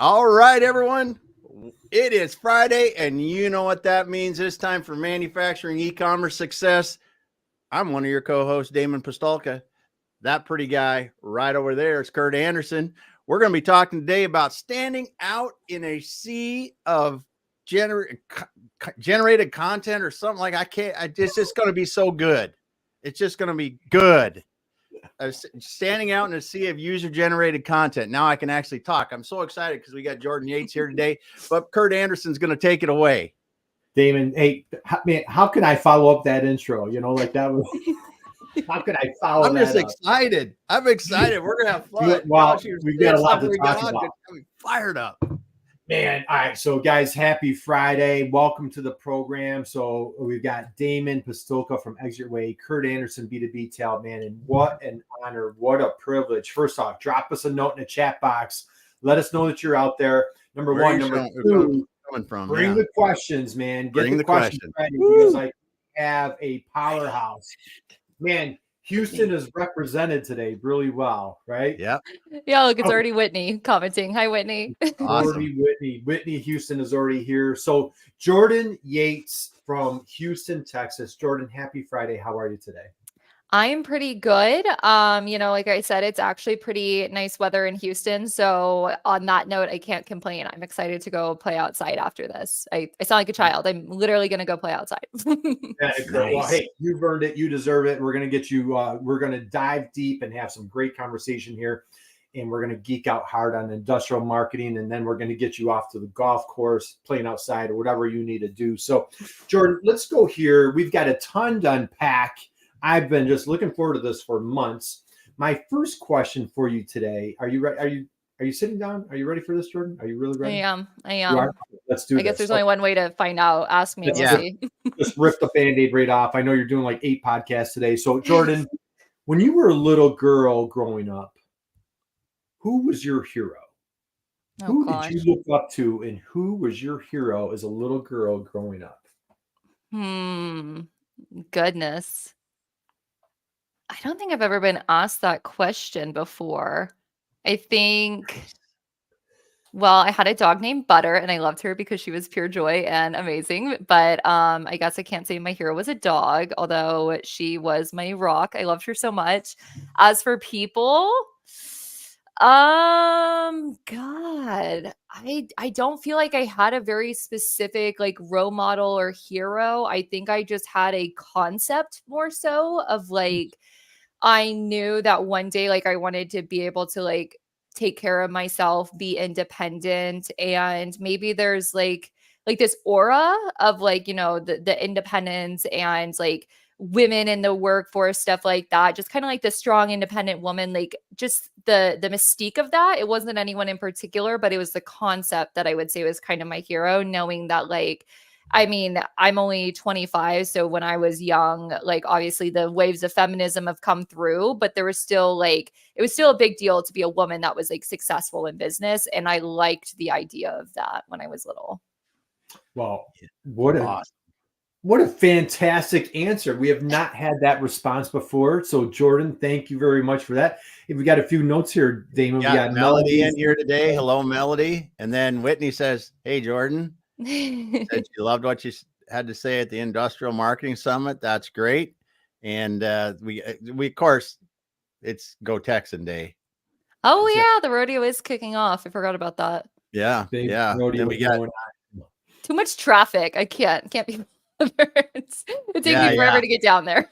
All right, everyone. It is Friday, and you know what that means. It's time for Manufacturing E-Commerce Success. I'm one of your co-hosts, Damon Pistolka. That pretty guy right over there is Curt Anderson. We're going to be talking today about standing out in a sea of generated content or something like it's just going to be so good. It's just going to be good. Standing out in a sea of user-generated content. Now I can actually talk. I'm so excited because we got Jordan Yates here today, but Curt Anderson's going to take it away. Damon, hey, man, how can I follow up that intro? You know, like that was. How can I follow I'm that just up? excited. I'm excited. We're gonna have fun. Well, we've got a lot to talk about. I'm fired up. Man, all right. So, guys, happy Friday. Welcome to the program. So, we've got Damon Pistolka from Exit Your Way, Curt Anderson, B2B Talent, man. And what an honor. What a privilege. First off, drop us a note in the chat box. Let us know that you're out there. Number one. Number two, bring the questions, man. Get the questions ready because I have a powerhouse. Man, Houston is represented today really well, right? Yeah. Yeah, look, it's already Whitney commenting. Hi, Whitney. Awesome. Whitney Houston is already here. So Jordan Yates from Houston, Texas. Jordan, happy Friday. How are you today? I'm pretty good. Like I said, it's actually pretty nice weather in Houston. So on that note, I can't complain. I'm excited to go play outside after this. I sound like a child. I'm literally going to go play outside. Nice. Well, hey, you've earned it. You deserve it. We're going to get you, we're going to dive deep and have some great conversation here. And we're going to geek out hard on industrial marketing. And then we're going to get you off to the golf course, playing outside or whatever you need to do. So Jordan, let's go here. We've got a ton to unpack. I've been just looking forward to this for months. My first question for you today, are you ready? Are you sitting down? Are you ready for this, Jordan? Are you really ready? I am. Let's do this. I guess there's only one way to find out. Ask me. We'll see. Just rip the Band-Aid right off. I know you're doing like 8 podcasts today. So Jordan, when you were a little girl growing up, who was your hero? Who did you look up to, and who was your hero as a little girl growing up? Goodness. I don't think I've ever been asked that question before. I think, I had a dog named Butter, and I loved her because she was pure joy and amazing. But I guess I can't say my hero was a dog, although she was my rock. I loved her so much. As for people, God, I don't feel like I had a very specific like role model or hero. I think I just had a concept more so of like, I knew that one day, like I wanted to be able to like take care of myself, be independent. And maybe there's like this aura of like, the independence and like women in the workforce, stuff like that. Just kind of like the strong, independent woman, like just the mystique of that. It wasn't anyone in particular, but it was the concept that I would say was kind of my hero, knowing that like, I mean, I'm only 25. So when I was young, like obviously the waves of feminism have come through, but there was still like, it was still a big deal to be a woman that was like successful in business. And I liked the idea of that when I was little. Well, what a fantastic answer. We have not had that response before. So Jordan, thank you very much for that. If we got a few notes here, Damon, we got Melody in here today. Hello, Melody. And then Whitney says, hey, Jordan. Said she loved what you had to say at the Industrial Marketing Summit. That's great. And we of course, it's Go Texan Day. Oh yeah, the rodeo is kicking off. I forgot about that. Yeah, Then we got too much traffic. I can't be. It takes me forever to get down there.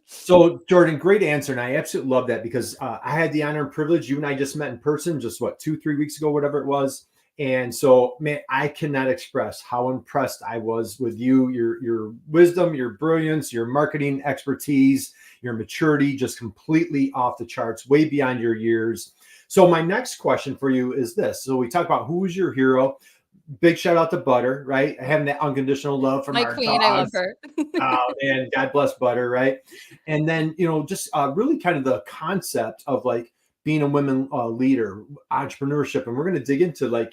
So Jordan, great answer, and I absolutely love that because I had the honor and privilege. You and I just met in person, just 2-3 weeks ago, whatever it was. And so, man, I cannot express how impressed I was with you, your wisdom, your brilliance, your marketing expertise, your maturity, just completely off the charts, way beyond your years. So my next question for you is this. So we talked about who was your hero. Big shout out to Butter, right? Having that unconditional love from my our queen. dogs. I love her. And God bless Butter, right? And then, just really kind of the concept of like, being a women leader, entrepreneurship. And we're going to dig into like,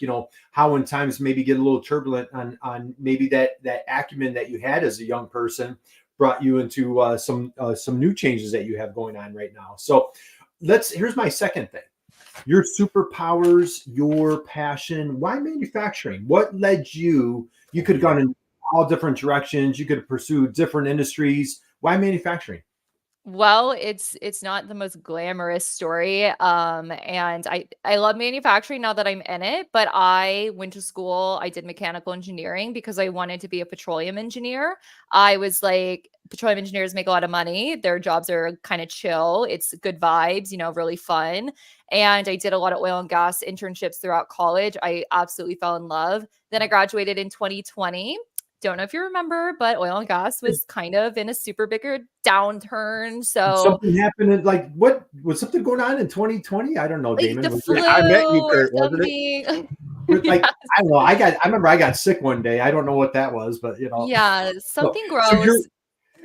how in times maybe get a little turbulent on maybe that acumen that you had as a young person brought you into some new changes that you have going on right now. So here's my second thing. your superpowers, your passion. Why manufacturing? What led you? You could have gone in all different directions. You could have pursued different industries. Why manufacturing? Well, it's not the most glamorous story. And I love manufacturing now that I'm in it, but I went to school, I did mechanical engineering because I wanted to be a petroleum engineer. I was like, petroleum engineers make a lot of money. Their jobs are kind of chill. It's good vibes, really fun. And I did a lot of oil and gas internships throughout college. I absolutely fell in love. Then I graduated in 2020. Don't know if you remember, but oil and gas was kind of in a super bigger downturn. So Something happened in, like, what was something going on in 2020? I don't know, like Damon. the Was flu it, I met you, or Curt, wasn't it? something. like, Yes. I don't know. I remember I got sick one day. I don't know what that was, but Yeah, So, something so you're gross.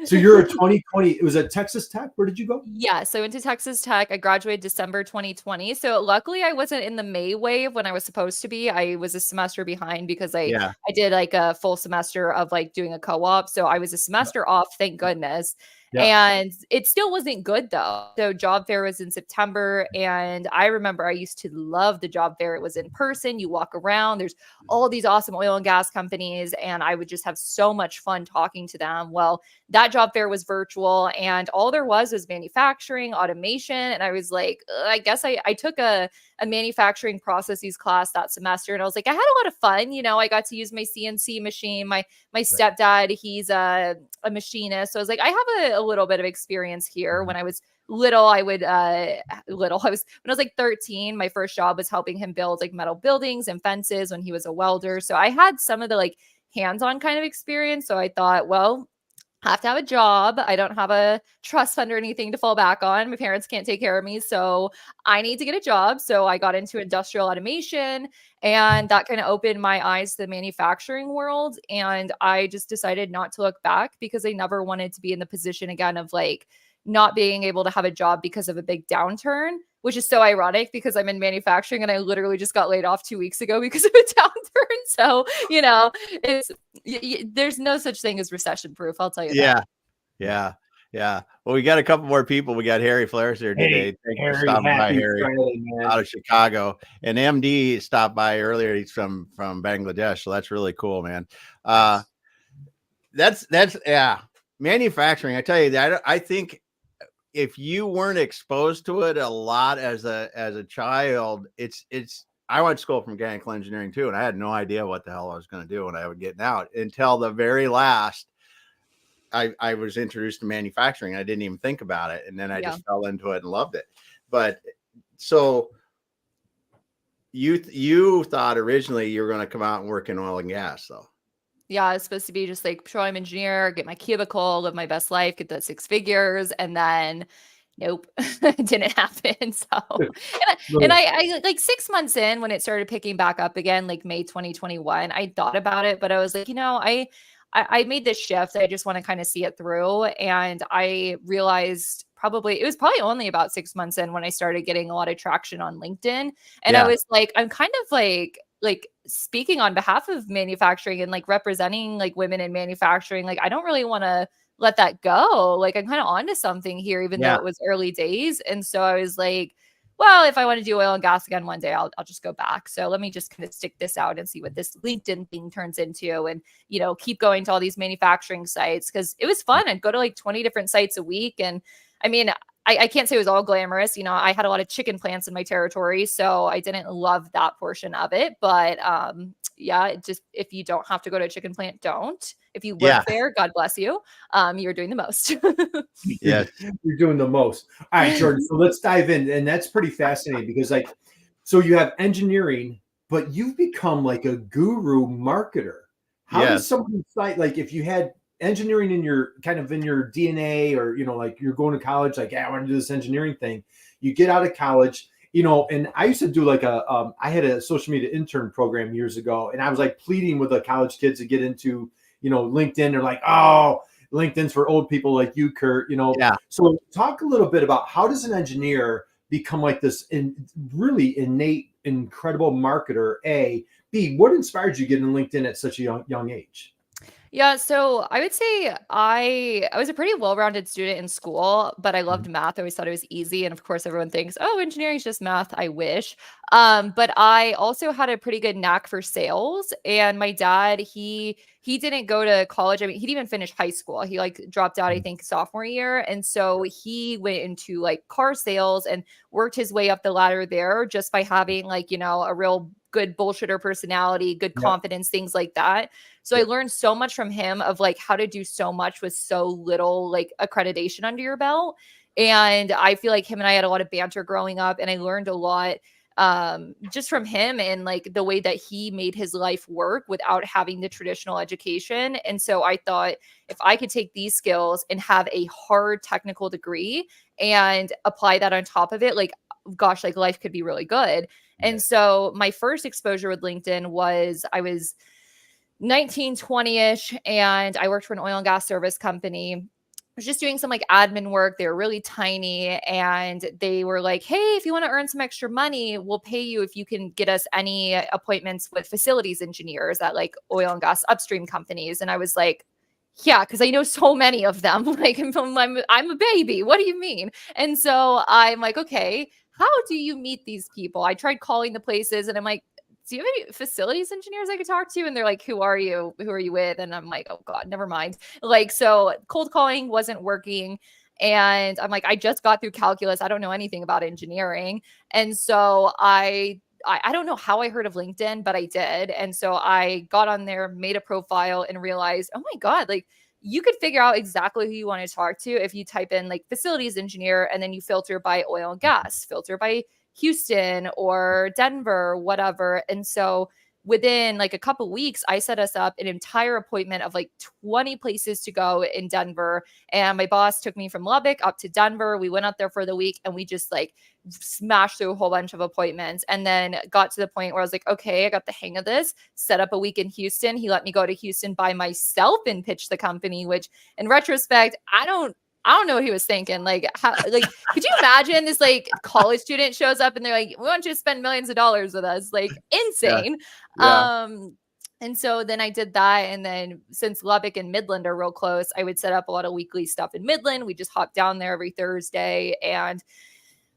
so you're a 2020. It was at Texas Tech. Where did you go? Yeah, so I went to Texas Tech. I graduated December 2020. So luckily I wasn't in the May wave when I was supposed to be. I was a semester behind because I Yeah. I did like a full semester of like doing a co-op. So I was a semester off, thank goodness. Yeah. And it still wasn't good though. So job fair was in September and I remember I used to love the job fair. It was in person. You walk around, there's all these awesome oil and gas companies and I would just have so much fun talking to them. Well, that job fair was virtual and all there was manufacturing automation. And I was like, I guess I took a manufacturing processes class that semester and I was like, I had a lot of fun. I got to use my CNC machine. My stepdad, he's a machinist. So I was like, I have a little bit of experience here. When I was little, I would when I was like 13, my first job was helping him build like metal buildings and fences when he was a welder. So I had some of the like hands-on kind of experience. So I thought, well, I have to have a job. I don't have a trust fund or anything to fall back on. My parents can't take care of me. So I need to get a job. So I got into industrial automation and that kind of opened my eyes to the manufacturing world. And I just decided not to look back because I never wanted to be in the position again of like not being able to have a job because of a big downturn, which is so ironic because I'm in manufacturing and I literally just got laid off 2 weeks ago because of a downturn. So, it's there's no such thing as recession proof. I'll tell you that. Yeah. Well, we got a couple more people. We got Harry Flares here today. Hey, Thanks Harry, for stopping by, happy Harry, Friday, man. out of Chicago. And MD stopped by earlier. He's from Bangladesh. So that's really cool, man. That's manufacturing. I tell you that I think if you weren't exposed to it a lot as a child, it's I went to school for mechanical engineering too, and I had no idea what the hell I was going to do when I was getting out until the very last. I was introduced to manufacturing. I didn't even think about it, and then I just fell into it and loved it. But so you thought originally you were going to come out and work in oil and gas, though. Yeah, I was supposed to be just like petroleum engineer, get my cubicle, live my best life, get the 6 figures, and then nope, it didn't happen. So, and I like 6 months in when it started picking back up again, like May 2021, I thought about it, but I was like, I made this shift. I just want to kind of see it through. And I realized it was probably only about 6 months in when I started getting a lot of traction on LinkedIn. And I was like, I'm kind of like speaking on behalf of manufacturing and like representing like women in manufacturing. Like, I don't really want to let that go. Like, I'm kind of onto something here, even though it was early days. And so I was like, well, if I want to do oil and gas again one day, I'll just go back. So let me just kind of stick this out and see what this LinkedIn thing turns into and, keep going to all these manufacturing sites because it was fun. I'd go to like 20 different sites a week. And I mean, I can't say it was all glamorous. I had a lot of chicken plants in my territory, so I didn't love that portion of it. But just if you don't have to go to a chicken plant, don't. If you work there, God bless you. You're doing the most. Yes, you're doing the most. All right, Jordan. So let's dive in, and that's pretty fascinating because, so you have engineering, but you've become like a guru marketer. How does somebody like if you had engineering in your DNA, or like you're going to college, like I want to do this engineering thing, you get out of college, and I used to do like I had a social media intern program years ago, and I was like pleading with the college kids to get into LinkedIn. They're like, oh, LinkedIn's for old people like you, Curt. So talk a little bit about how does an engineer become like this really innate, incredible marketer? A, B, what inspired you getting LinkedIn at such a young age? Yeah, so I would say I was a pretty well-rounded student in school, but I loved Mhm. math. I always thought it was easy, and of course, everyone thinks, "Oh, engineering is just math." I wish. But I also had a pretty good knack for sales, and my dad, he didn't go to college. I mean, he didn't even finish high school. He like dropped out, I Mhm. think, sophomore year, and so he went into like car sales and worked his way up the ladder there just by having like, a real good bullshitter personality, good Yep. confidence, things like that. So I Yep. learned so much from him of like how to do so much with so little like accreditation under your belt. And I feel like him and I had a lot of banter growing up, and I learned a lot just from him and like the way that he made his life work without having the traditional education. And so I thought if I could take these skills and have a hard technical degree and apply that on top of it, like gosh, like life could be really good. Yeah. And so my first exposure with LinkedIn was I was 19, 20-ish, and I worked for an oil and gas service company. I was just doing some like admin work. They were really tiny, and they were like, "Hey, if you want to earn some extra money, we'll pay you if you can get us any appointments with facilities engineers at like oil and gas upstream companies." And I was like, "Yeah, because I know so many of them. Like, I'm a baby. What do you mean?" And so I'm like, "Okay, how do you meet these people?" I tried calling the places, and I'm like, "Do you have any facilities engineers I could talk to?" And they're like, "Who are you? Who are you with?" And I'm like, "Oh God, never mind." Like, so cold calling wasn't working. And I'm like, I just got through calculus. I don't know anything about engineering. And so I don't know how I heard of LinkedIn, but I did. And so I got on there, made a profile, and realized, oh my God, like you could figure out exactly who you want to talk to if you type in like facilities engineer and then you filter by oil and gas, filter by Houston or Denver, whatever. And so within like a couple weeks, I set us up an entire appointment of like 20 places to go in Denver. And my boss took me from Lubbock up to Denver. We went up there for the week and we just like smashed through a whole bunch of appointments, and then got to the point where I was like, okay, I got the hang of this. Set up a week in Houston. He let me go to Houston by myself and pitch the company, which in retrospect, I don't know what he was thinking. Like, how, like, could you imagine this like college student shows up and they're like, "We want you to spend millions of dollars with us." Like, Yeah. insane. Yeah. And so then I did that. And then since Lubbock and Midland are real close, I would set up a lot of weekly stuff in Midland. We just hop down there every Thursday. And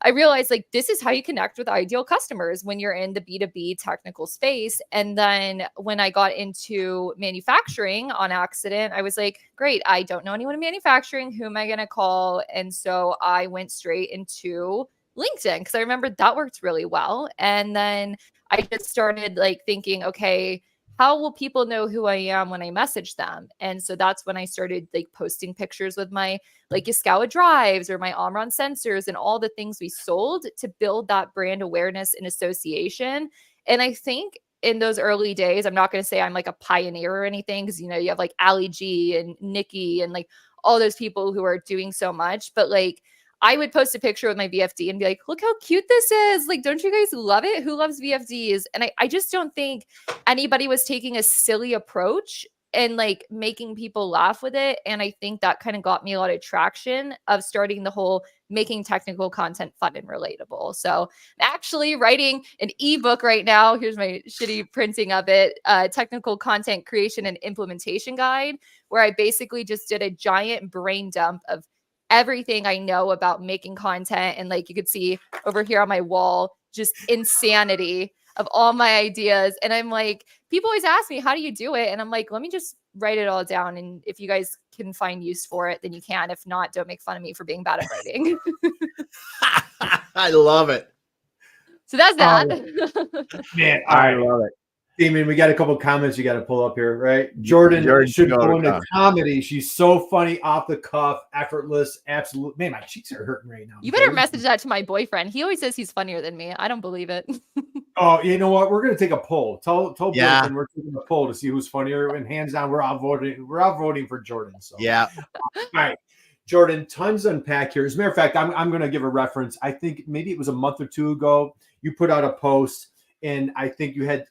I realized like this is how you connect with ideal customers when you're in the B2B technical space. And then when I got into manufacturing on accident, I was like, great, I don't know anyone in manufacturing. Who am I going to call? And so I went straight into LinkedIn because I remembered that worked really well. And then I just started like thinking, okay, how will people know who I am when I message them? And so that's when I started like posting pictures with my like Yaskawa drives or my Omron sensors and all the things we sold to build that brand awareness and association. And I think in those early days, I'm not going to say I'm like a pioneer or anything because, you have like Ali G and Nikki and like all those people who are doing so much. But like, I would post a picture with my VFD and be like, look how cute this is. Like, don't you guys love it? Who loves VFDs? And I just don't think anybody was taking a silly approach and like making people laugh with it. And I think that kind of got me a lot of traction of starting the whole making technical content fun and relatable. So I'm actually writing an ebook right now. Here's my shitty printing of it, technical content creation and implementation guide, where I basically just did a giant brain dump of everything I know about making content. And like you could see over here on my wall, just insanity of all my ideas. And I'm like, people always ask me, how do you do it? And I'm like, let me just write it all down. And if you guys can find use for it, then you can. If not, don't make fun of me for being bad at writing. I love it. So that's that. Man, all I right. love it. Damien, we got a couple comments you got to pull up here, right? Jordan should go into comedy. She's so funny, off the cuff, effortless, absolute. Man, my cheeks are hurting right now. You better message that to my boyfriend. He always says he's funnier than me. I don't believe it. Oh, you know what? We're gonna take a poll. Tell Yeah. boyfriend we're taking a poll to see who's funnier. And hands down, we're out voting for Jordan. So Yeah. All right. Jordan, tons to unpack here. As a matter of fact, I'm going to give a reference. I think maybe it was a month or two ago. You put out a post, and I think you had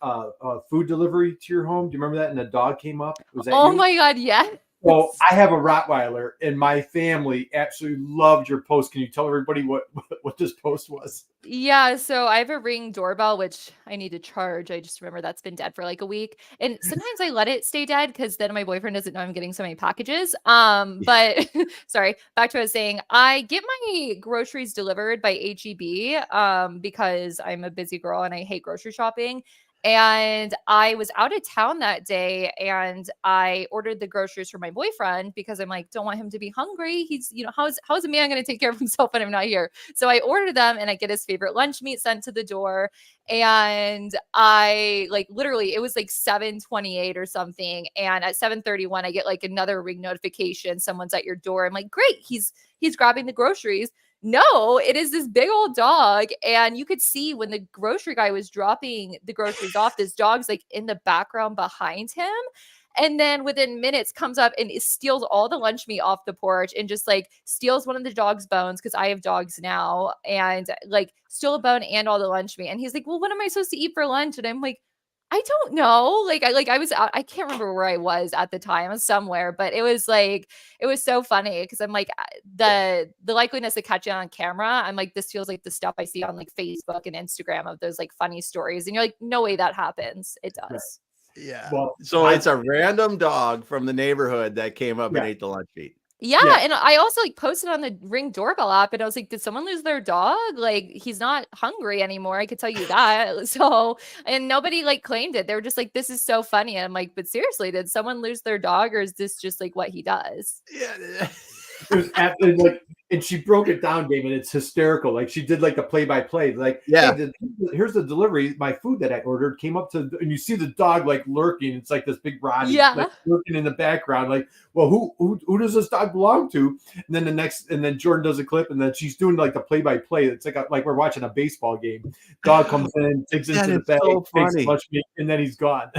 food delivery to your home. Do you remember that? And a dog came up. Was that Oh you? my God, yes. So I have a Rottweiler, and my family absolutely loved your post. Can you tell everybody what this post was? Yeah, so I have a Ring doorbell, which I need to charge. I just remember that's been dead for like a week. And sometimes I let it stay dead because then my boyfriend doesn't know I'm getting so many packages. But sorry, back to what I was saying. I get my groceries delivered by HEB because I'm a busy girl and I hate grocery shopping. And I was out of town that day and I ordered the groceries for my boyfriend because I'm like, don't want him to be hungry. He's, how's a man going to take care of himself when I'm not here? So I ordered them and I get his favorite lunch meat sent to the door. And I like literally, it was like 7:28 or something. And at 7:31, I get like another Ring notification. Someone's at your door. I'm like, great. He's grabbing the groceries. No, it is this big old dog. And you could see when the grocery guy was dropping the groceries off, this dog's like in the background behind him. And then within minutes comes up and it steals all the lunch meat off the porch and just like steals one of the dog's bones because I have dogs now and like steal a bone and all the lunch meat. And he's like, well, what am I supposed to eat for lunch? And I'm like, I don't know. I was out, I can't remember where I was at the time. I was somewhere, but it was so funny because I'm like the likeliness of catching on camera. I'm like, this feels like the stuff I see on like Facebook and Instagram of those like funny stories. And you're like, no way that happens. It does. Yeah. Well, So it's a random dog from the neighborhood that came up and ate the lunch meat. Yeah, and I also like posted on the Ring doorbell app and I was like, did someone lose their dog? Like he's not hungry anymore. I could tell you that. So, and nobody like claimed it. They were just like, this is so funny. And I'm like, but seriously, did someone lose their dog or is this just like what he does? Yeah. It was absolutely like, and she broke it down, Damon. It's hysterical. Like she did like the play-by-play. Like, yeah, hey, here's the delivery. My food that I ordered came up to, and you see the dog like lurking. It's like this big Roddy, like lurking in the background. Like, well, who does this dog belong to? And then Jordan does a clip, and then she's doing like the play-by-play. It's like we're watching a baseball game. Dog comes in, takes into the bag, takes lunch meat, and then he's gone.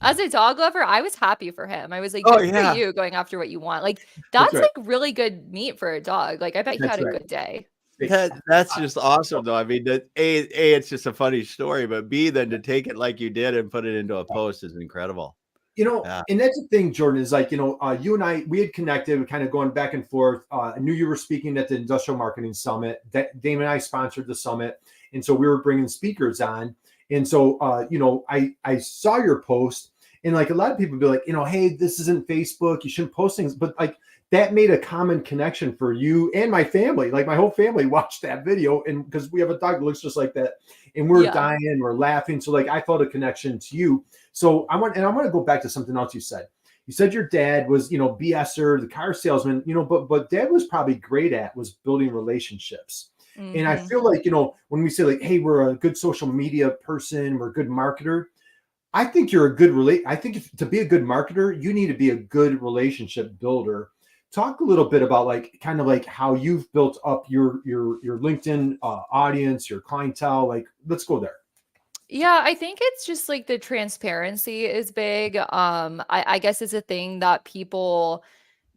As a dog lover, I was happy for him. I was like, good for you going after what you want. Like that's like really good meat for a dog. Like I bet he had a good day. That's just awesome though. I mean, that A, it's just a funny story, but B, then to take it like you did and put it into a post is incredible. And that's the thing, Jordan, is like, you and I, we had connected, kind of going back and forth. I knew you were speaking at the Industrial Marketing Summit. Damon and I sponsored the summit. And so we were bringing speakers on. And so, I saw your post and like a lot of people be like, hey, this isn't Facebook. You shouldn't post things. But like that made a common connection for you and my family. Like my whole family watched that video. And because we have a dog that looks just like that and we're dying, we're laughing. So like I felt a connection to you. So I want to go back to something else you said. You said your dad was, BSer, the car salesman, but dad was probably great at was building relationships. Mm-hmm. And I feel like, when we say like, hey, we're a good social media person, we're a good marketer. I think you're a good I think to be a good marketer, you need to be a good relationship builder. Talk a little bit about like kind of like how you've built up your LinkedIn audience, your clientele. Like, let's go there. Yeah, I think it's just like the transparency is big. I guess it's a thing that people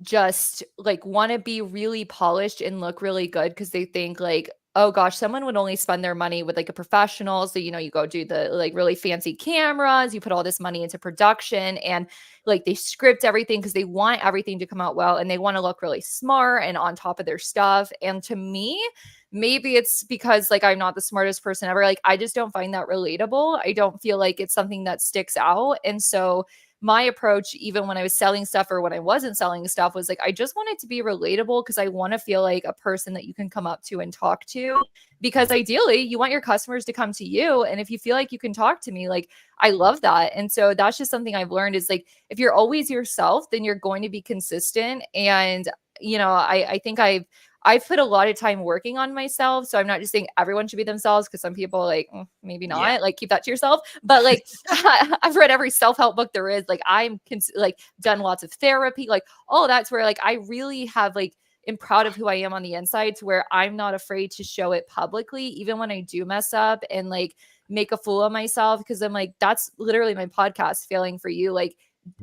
just like want to be really polished and look really good because they think like, oh gosh, someone would only spend their money with like a professional. So, you go do the like really fancy cameras, you put all this money into production and like they script everything because they want everything to come out well and they want to look really smart and on top of their stuff. And to me, maybe it's because like I'm not the smartest person ever. Like I just don't find that relatable. I don't feel like it's something that sticks out. And so my approach, even when I was selling stuff or when I wasn't selling stuff, was like, I just want it to be relatable because I want to feel like a person that you can come up to and talk to. Because ideally, you want your customers to come to you. And if you feel like you can talk to me, like, I love that. And so that's just something I've learned is like, if you're always yourself, then you're going to be consistent. And, I think I've put a lot of time working on myself. So I'm not just saying everyone should be themselves because some people like, maybe not, like keep that to yourself. But like I've read every self-help book there is. Like I'm like done lots of therapy, like all that's where like I really have like am proud of who I am on the inside to where I'm not afraid to show it publicly, even when I do mess up and like make a fool of myself. Because I'm like, that's literally my podcast failing for you. Like,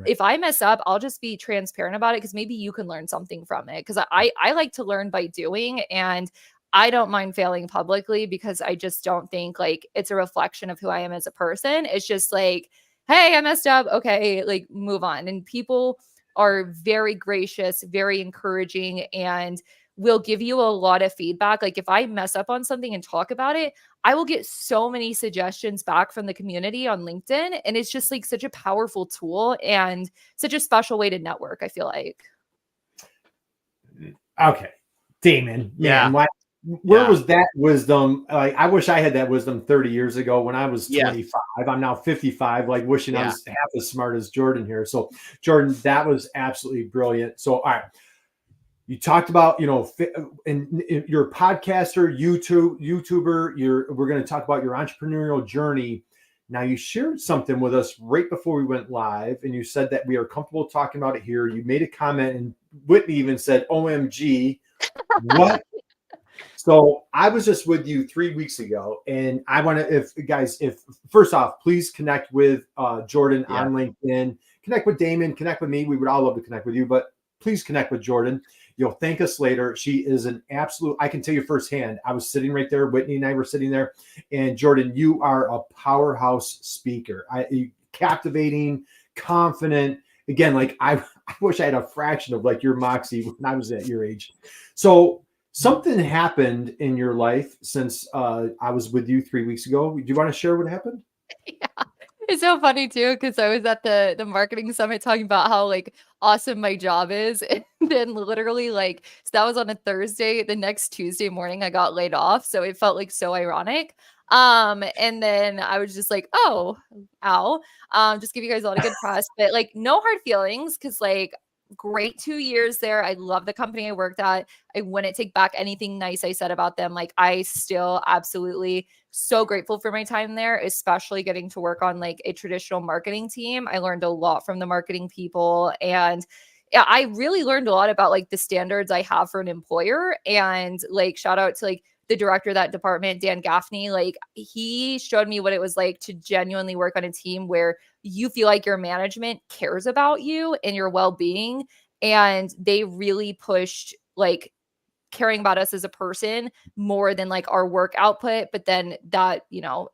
if I mess up, I'll just be transparent about it because maybe you can learn something from it. Because I like to learn by doing, and I don't mind failing publicly because I just don't think like it's a reflection of who I am as a person. It's just like, hey, I messed up. Okay, like move on. And people are very gracious, very encouraging, and will give you a lot of feedback. Like if I mess up on something and talk about it, I will get so many suggestions back from the community on LinkedIn. And it's just like such a powerful tool and such a special way to network, I feel like. Okay. Damon, man, Yeah. where was that wisdom? Like, I wish I had that wisdom 30 years ago when I was 25. I'm now 55, like wishing I was half as smart as Jordan here. So Jordan, that was absolutely brilliant. So, all right. You talked about, and you're a podcaster, YouTuber. We're going to talk about your entrepreneurial journey. Now, you shared something with us right before we went live, and you said that we are comfortable talking about it here. You made a comment, and Whitney even said, "OMG, what?" So I was just with you 3 weeks ago, and I want to, if first off, please connect with Jordan on LinkedIn, connect with Damon, connect with me. We would all love to connect with you, but please connect with Jordan. You'll thank us later. She is an absolute, I can tell you firsthand. I was sitting right there. Whitney and I were sitting there. And Jordan, you are a powerhouse speaker. Captivating, confident. Again, like I wish I had a fraction of like your moxie when I was at your age. So something happened in your life since I was with you 3 weeks ago. Do you want to share what happened? Yeah. It's so funny too, because I was at the marketing summit talking about how like awesome my job is. And then literally like, so that was on a Thursday. The next Tuesday morning I got laid off. So it felt like so ironic. And then I was just like, oh, ow. Just give you guys a lot of good press, but like no hard feelings, because like great 2 years there. I love the company I worked at. I wouldn't take back anything nice I said about them. Like I still absolutely so grateful for my time there, especially getting to work on like a traditional marketing team. I learned a lot from the marketing people, and yeah, I really learned a lot about like the standards I have for an employer. And like shout out to like the director of that department, Dan Gaffney. Like he showed me what it was like to genuinely work on a team where you feel like your management cares about you and your well-being. And they really pushed like caring about us as a person more than like our work output. But then that,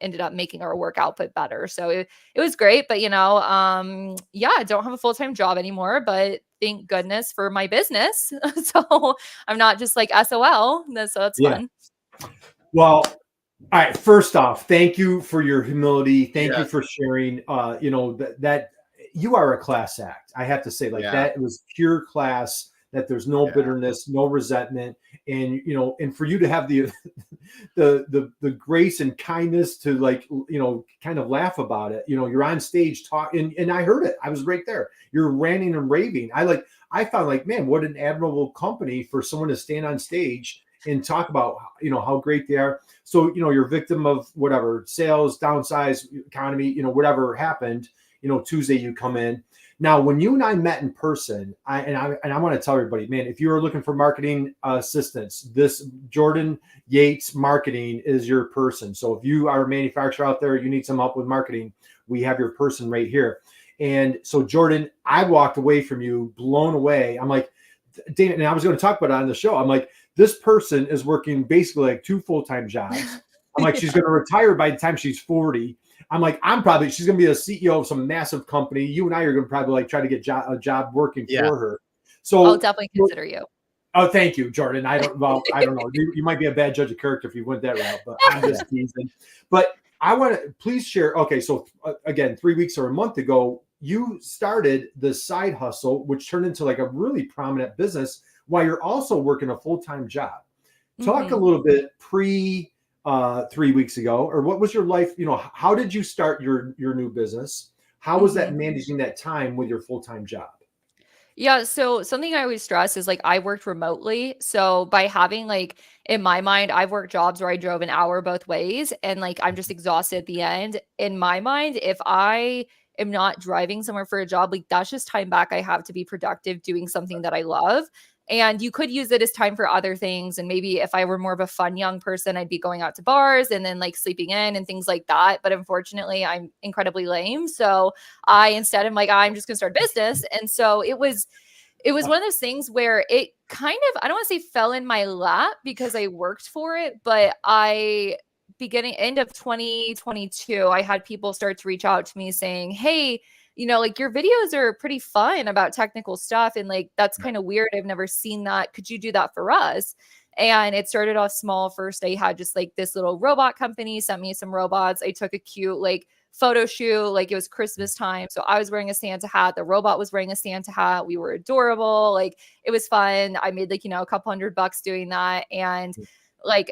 ended up making our work output better. So it was great. But, I don't have a full-time job anymore, but thank goodness for my business. So I'm not just like SOL. So that's fun. Well, all right. First off, thank you for your humility. Thank you for sharing. That you are a class act. I have to say, that was pure class. That there's no bitterness, no resentment, and and for you to have the grace and kindness to kind of laugh about it. You're on stage talking, and I heard it. I was right there. You're ranting and raving. I found man, what an admirable company for someone to stand on stage and talk about how great they are. So you're a victim of whatever sales downsize economy, whatever happened. Tuesday you come in. Now, when you and I met in person, I want to tell everybody, man, if you are looking for marketing assistance, this Jordan Yates Marketing is your person. So if you are a manufacturer out there, you need some help with marketing, we have your person right here. And so, Jordan, I walked away from you blown away. I'm like, Dana, and I was going to talk about it on the show. I'm like, this person is working basically like 2 full-time jobs. I'm like, she's going to retire by the time she's 40. I'm like, she's going to be a CEO of some massive company. You and I are going to probably try to get a job working for her. So I'll definitely consider you. Oh, thank you, Jordan. I don't know. You might be a bad judge of character if you went that route, but I'm just teasing. But I want to please share. Okay. So again, 3 weeks or a month ago, you started the side hustle, which turned into a really prominent business while you're also working a full-time job. Talk a little bit 3 weeks ago, or what was your life? How did you start your new business? How was that managing that time with your full-time job? Yeah. So something I always stress is I worked remotely. So by having in my mind, I've worked jobs where I drove an hour both ways and I'm just exhausted at the end. In my mind, if I am not driving somewhere for a job, that's just time back I have to be productive doing something that I love. And you could use it as time for other things. And maybe if I were more of a fun young person, I'd be going out to bars and then sleeping in and things like that. But unfortunately, I'm incredibly lame. So I instead am I'm just going to start a business. And so it was one of those things where it kind of, I don't want to say fell in my lap because I worked for it, but end of 2022, I had people start to reach out to me saying, hey, like your videos are pretty fun about technical stuff. And like, that's kind of weird. I've never seen that. Could you do that for us? And it started off small. First, I had just like this little robot company sent me some robots. I took a cute like photo shoot, like it was Christmas time. So I was wearing a Santa hat. The robot was wearing a Santa hat. We were adorable. Like it was fun. I made like, a couple $100 doing that. And like,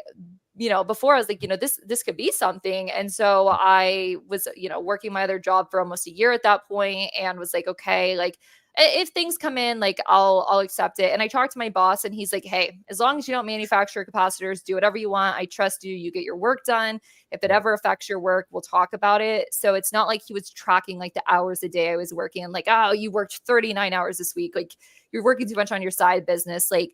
before I was like, this could be something. And so I was, working my other job for almost a year at that point and was like, okay, like if things come in, like I'll accept it. And I talked to my boss and he's like, hey, as long as you don't manufacture capacitors, do whatever you want. I trust you. You get your work done. If it ever affects your work, we'll talk about it. So it's not like he was tracking like the hours a day I was working and like, oh, you worked 39 hours this week. Like you're working too much on your side business. Like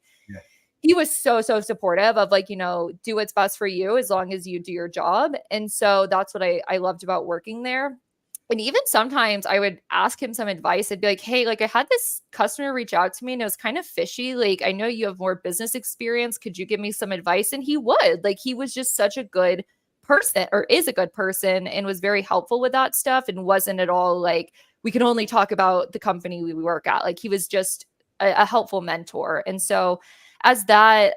he was so supportive of like, do what's best for you as long as you do your job. And so that's what I loved about working there. And even sometimes I would ask him some advice. I'd be like, hey, like I had this customer reach out to me and it was kind of fishy. Like, I know you have more business experience. Could you give me some advice? And he would. Like, he was just such a good person, or is a good person, and was very helpful with that stuff and wasn't at all like, we can only talk about the company we work at. Like, he was just a helpful mentor. And so as that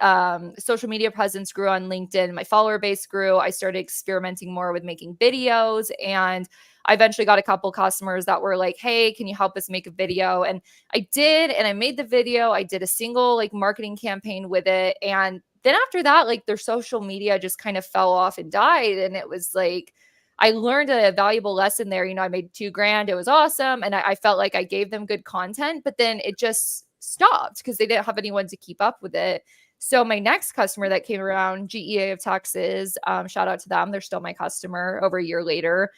social media presence grew on LinkedIn, my follower base grew, I started experimenting more with making videos. And I eventually got a couple customers that were like, hey, can you help us make a video? And I did, and I made the video. I did a single like marketing campaign with it. And then after that, like their social media just kind of fell off and died. And it was like, I learned a valuable lesson there. I made $2,000. It was awesome. And I felt like I gave them good content, but then it just stopped because they didn't have anyone to keep up with it. So my next customer that came around, GEA of Texas, shout out to them. They're still my customer over a year later.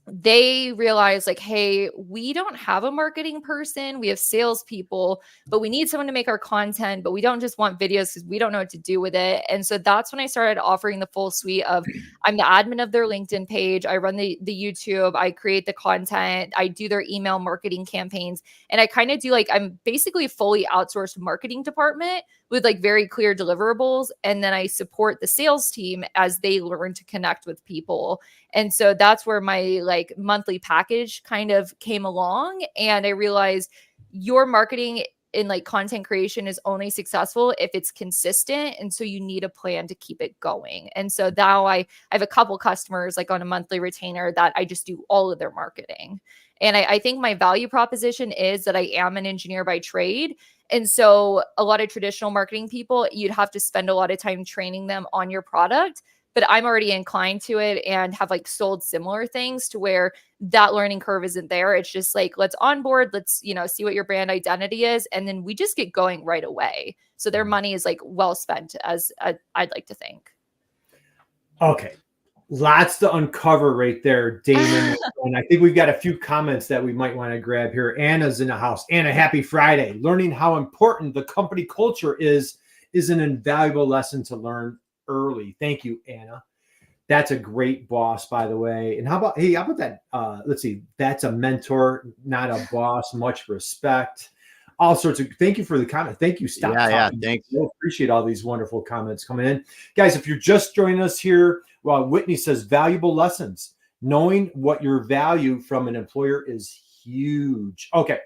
They realized like, hey, we don't have a marketing person. We have salespeople, but we need someone to make our content, but we don't just want videos because we don't know what to do with it. And so that's when I started offering the full suite of, I'm the admin of their LinkedIn page. I run the YouTube. I create the content. I do their email marketing campaigns. And I kind of do like, I'm basically a fully outsourced marketing department with like very clear deliverables. And then I support the sales team as they learn to connect with people. And so that's where my like monthly package kind of came along. And I realized your marketing in like content creation is only successful if it's consistent. And so you need a plan to keep it going. And so now I have a couple customers like on a monthly retainer that I just do all of their marketing. And I think my value proposition is that I am an engineer by trade. And so a lot of traditional marketing people, you'd have to spend a lot of time training them on your product. But I'm already inclined to it and have like sold similar things to where that learning curve isn't there. It's just like, let's onboard, let's, see what your brand identity is. And then we just get going right away. So their money is like well spent, as I'd like to think. Okay. Lots to uncover right there, Damon. And I think we've got a few comments that we might want to grab here. Anna's in the house. Anna, happy Friday. Learning how important the company culture is an invaluable lesson to learn early. Thank you, Anna. That's a great boss, by the way. And how about that? Let's see. That's a mentor, not a boss. Much respect. All sorts of. Thank you for the comment. Thank you. Stop. Yeah. Thanks. I appreciate all these wonderful comments coming in, guys. If you're just joining us here, well, Whitney says valuable lessons. Knowing what your value from an employer is huge. Okay.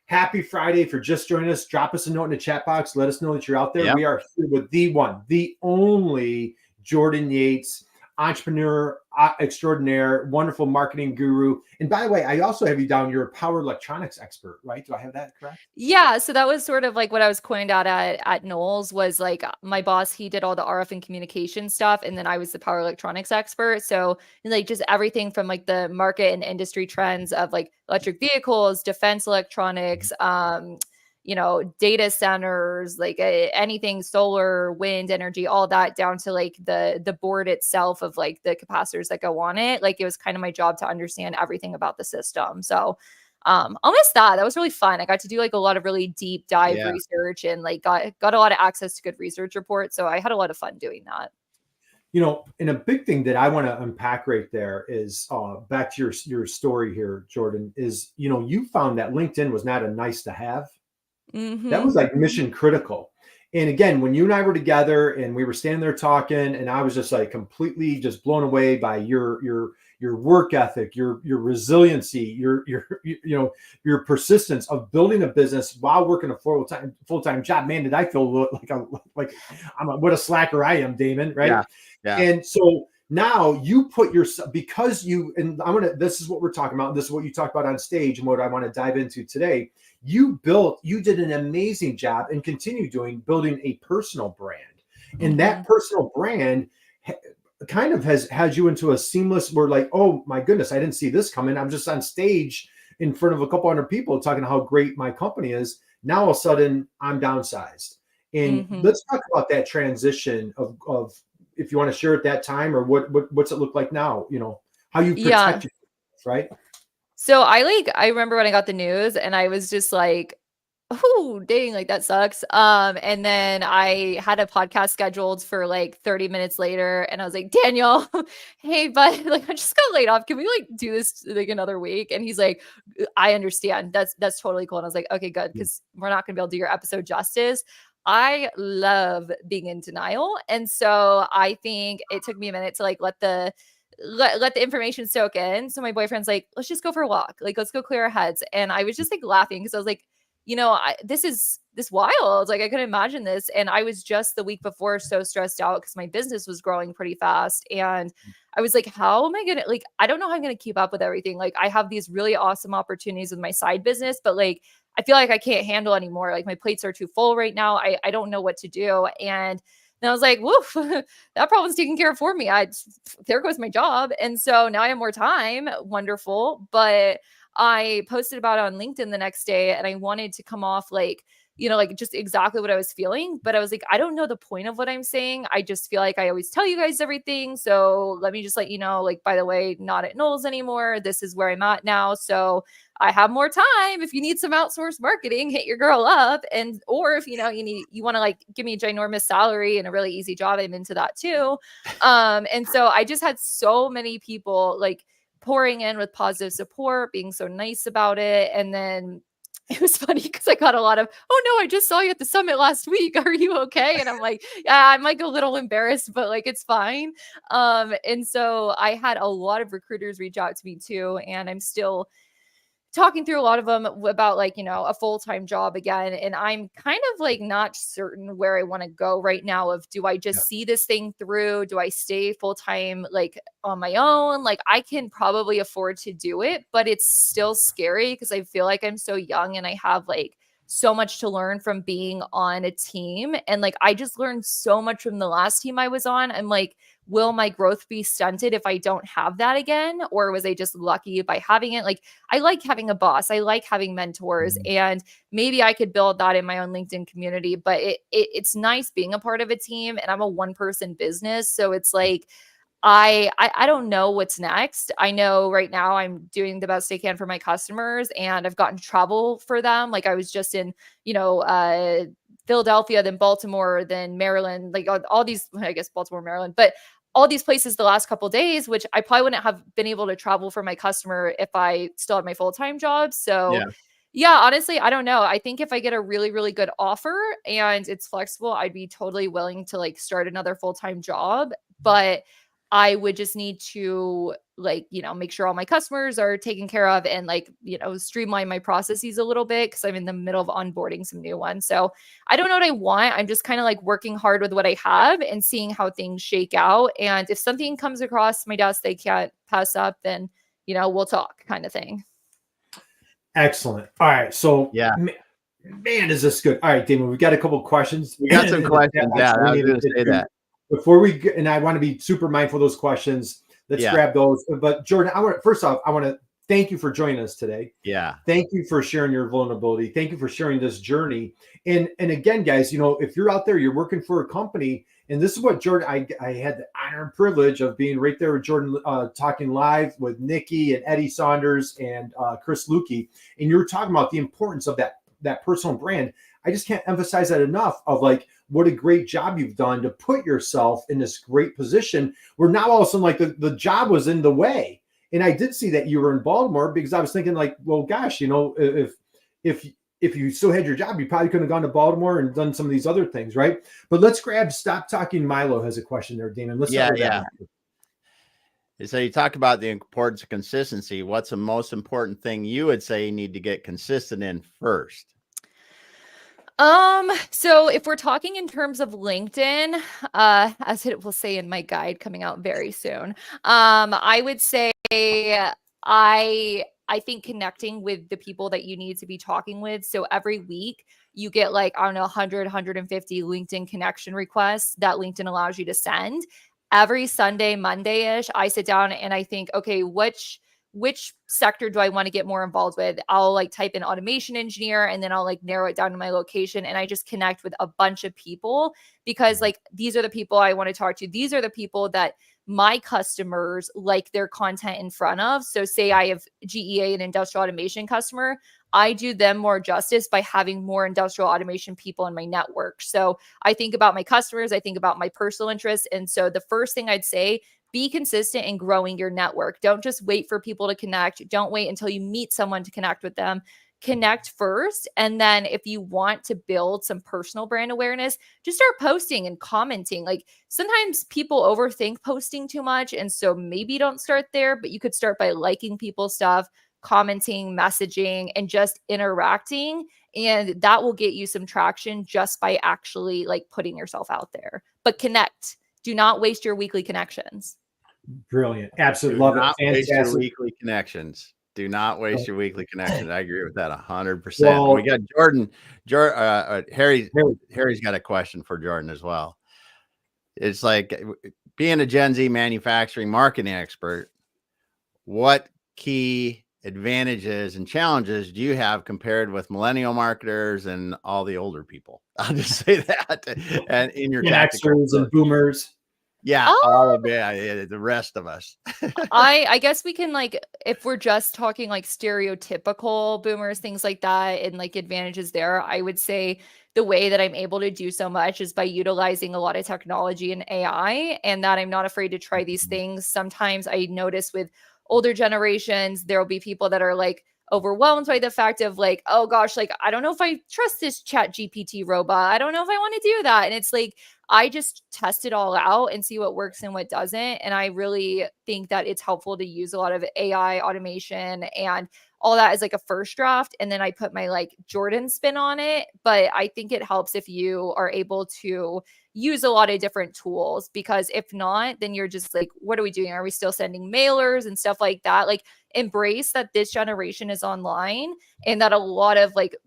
Happy Friday. If you're just joining us, drop us a note in the chat box. Let us know that you're out there. Yep. We are here with the one, the only Jordan Yates, entrepreneur extraordinaire, wonderful marketing guru. And by the way, I also have you down. You're a power electronics expert, right? Do I have that correct? Yeah. So that was sort of like what I was coined out at Knowles was like my boss, he did all the RF and communication stuff. And then I was the power electronics expert. So like just everything from like the market and industry trends of like electric vehicles, defense electronics, data centers, like anything solar, wind energy, all that down to like the board itself of like the capacitors that go on it. Like it was kind of my job to understand everything about the system. So I'll miss that. That was really fun. I got to do like a lot of really deep dive research and like got a lot of access to good research reports. So I had a lot of fun doing that. And a big thing that I want to unpack right there is back to your story here, Jordan, is, you found that LinkedIn was not a nice to have. Mm-hmm. That was like mission critical. And again, when you and I were together and we were standing there talking, and I was just like completely just blown away by your work ethic, your resiliency, your persistence of building a business while working a full-time job. Man, did I feel like what a slacker I am, Damon, right? Yeah. Yeah. And so now you put yourself, because you, and this is what we're talking about. This is what you talked about on stage and what I want to dive into today. You did an amazing job and continue building a personal brand. And that personal brand kind of has you into a seamless, where like, oh my goodness, I didn't see this coming. I'm just on stage in front of a couple hundred people talking how great my company is. Now all of a sudden I'm downsized. And let's talk about that transition of if you want to share at that time, or what's it look like now, how you protect yourself, right? So I remember when I got the news and I was just like, oh, dang, like that sucks. And then I had a podcast scheduled for like 30 minutes later, and I was like, Daniel, hey, bud, like I just got laid off. Can we like do this like another week? And he's like, I understand. That's totally cool. And I was like, okay, good, because we're not gonna be able to do your episode justice. I love being in denial. And so I think it took me a minute to like let the information soak in. So my boyfriend's like, let's just go for a walk. Like, let's go clear our heads. And I was just like laughing because I was like, this is wild. Like I couldn't imagine this. And I was just the week before so stressed out because my business was growing pretty fast. And I was like, how am I going to, like, I don't know how I'm going to keep up with everything. Like I have these really awesome opportunities with my side business, but like, I feel like I can't handle anymore. Like my plates are too full right now. I don't know what to do. And then I was like, woof, that problem's taken care of for me. There goes my job. And so now I have more time. Wonderful. But I posted about it on LinkedIn the next day, and I wanted to come off like, like just exactly what I was feeling. But I was like, I don't know the point of what I'm saying. I just feel like I always tell you guys everything. So let me just let you know, like, by the way, not at Knowles anymore. This is where I'm at now. So I have more time. If you need some outsourced marketing, hit your girl up. And, or if, you want to like give me a ginormous salary and a really easy job, I'm into that too. And so I just had so many people like pouring in with positive support, being so nice about it. And then it was funny because I got a lot of, oh no, I just saw you at the summit last week. Are you okay? And I'm like, yeah, I'm like a little embarrassed, but like, it's fine. And so I had a lot of recruiters reach out to me too. And I'm still talking through a lot of them about like, a full-time job again. And I'm kind of like not certain where I want to go right now of, do I just see this thing through? Do I stay full-time like on my own? Like I can probably afford to do it, but it's still scary because I feel like I'm so young and I have like so much to learn from being on a team. And like, I just learned so much from the last team I was on. I'm like, will my growth be stunted if I don't have that again? Or was I just lucky by having it? Like, I like having a boss. I like having mentors, and maybe I could build that in my own LinkedIn community, but it's nice being a part of a team, and I'm a one-person business. So it's like, I don't know what's next. I know right now I'm doing the best I can for my customers, and I've gotten to travel for them. Like I was just in, Philadelphia, then Baltimore, then Maryland, like all these, I guess Baltimore, Maryland, but all these places the last couple of days, which I probably wouldn't have been able to travel for my customer if I still had my full-time job. So yeah, honestly, I don't know. I think if I get a really, really good offer and it's flexible, I'd be totally willing to like start another full-time job, but I would just need to like, make sure all my customers are taken care of and like, streamline my processes a little bit because I'm in the middle of onboarding some new ones. So I don't know what I want. I'm just kind of like working hard with what I have and seeing how things shake out. And if something comes across my desk they can't pass up, then, we'll talk kind of thing. Excellent. All right. So yeah, man, is this good? All right, Damon, we've got a couple of questions. We got some questions. Yeah, I was going to say that. Before we get, and I want to be super mindful of those questions. Let's grab those. But Jordan, I want to thank you for joining us today. Yeah. Thank you for sharing your vulnerability. Thank you for sharing this journey. And again, guys, if you're out there, you're working for a company, and this is what Jordan, I had the honor and privilege of being right there with Jordan, talking live with Nikki and Eddie Saunders and Chris Lukey. And you were talking about the importance of that personal brand. I just can't emphasize that enough of like, what a great job you've done to put yourself in this great position where now all of a sudden, like the job was in the way. And I did see that you were in Baltimore because I was thinking like, well, gosh, if if you still had your job, you probably could have gone to Baltimore and done some of these other things, right? But let's grab Stop Talking Milo has a question there, Damon. Let's start with that. So you talk about the importance of consistency. What's the most important thing you would say you need to get consistent in first? So if we're talking in terms of LinkedIn, as it will say in my guide coming out very soon, I would say I think connecting with the people that you need to be talking with. So every week you get like, I don't know, 100, 150 LinkedIn connection requests that LinkedIn allows you to send. Every Sunday, Monday-ish, I sit down and I think, okay, which sector do I want to get more involved with? I'll like type in automation engineer and then I'll like narrow it down to my location. And I just connect with a bunch of people because like, these are the people I want to talk to. These are the people that my customers like their content in front of. So say I have GEA, an industrial automation customer, I do them more justice by having more industrial automation people in my network. So I think about my customers, I think about my personal interests. And so the first thing I'd say, be consistent in growing your network. Don't just wait for people to connect. Don't wait until you meet someone to connect with them. Connect first. And then if you want to build some personal brand awareness, just start posting and commenting. Like sometimes people overthink posting too much. And so maybe don't start there, but you could start by liking people's stuff, commenting, messaging, and just interacting. And that will get you some traction just by actually like putting yourself out there. But connect. Do not waste your weekly connections. Brilliant. Absolutely. Love it. Waste your Fantastic. weekly connections. Do not waste your weekly connections. I agree with that 100%. Well, We got Harry's got a question for Jordan as well. It's like being a Gen Z manufacturing marketing expert, what key advantages and challenges do you have compared with millennial marketers and all the older people? I'll just say that. And in your Xers and boomers. Yeah, all of it, the rest of us. I guess we can like, if we're just talking like stereotypical boomers, things like that, and like advantages there, I would say the way that I'm able to do so much is by utilizing a lot of technology and AI, and that I'm not afraid to try these things. Sometimes I notice with older generations, there'll be people that are like overwhelmed by the fact of like, oh gosh, like, I don't know if I trust this Chat GPT robot. I don't know if I want to do that. And it's like, I just test it all out and see what works and what doesn't. And I really think that it's helpful to use a lot of AI automation and all that as like a first draft. And then I put my like Jordan spin on it. But I think it helps if you are able to use a lot of different tools, because if not, then you're just like, what are we doing? Are we still sending mailers and stuff like that? Like, embrace that this generation is online and that a lot of like,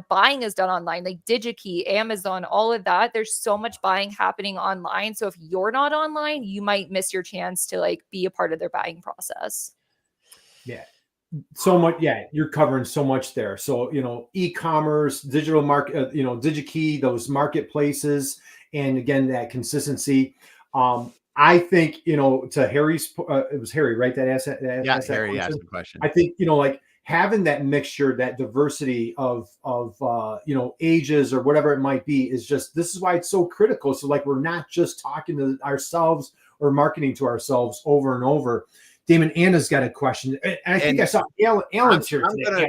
buying is done online, like DigiKey, Amazon, all of that. There's so much buying happening online. So if you're not online, you might miss your chance to like be a part of their buying process. Yeah. So much. Yeah. You're covering so much there. So, e-commerce, digital market, DigiKey, those marketplaces, and again, that consistency. I think, to Harry's, it was Harry, right? That asked Harry asked the question. I think, like having that mixture, that diversity of ages or whatever it might be is just, this is why it's so critical. So like, we're not just talking to ourselves or marketing to ourselves over and over. Damon, Anna's got a question. And I think I saw Alan's here today.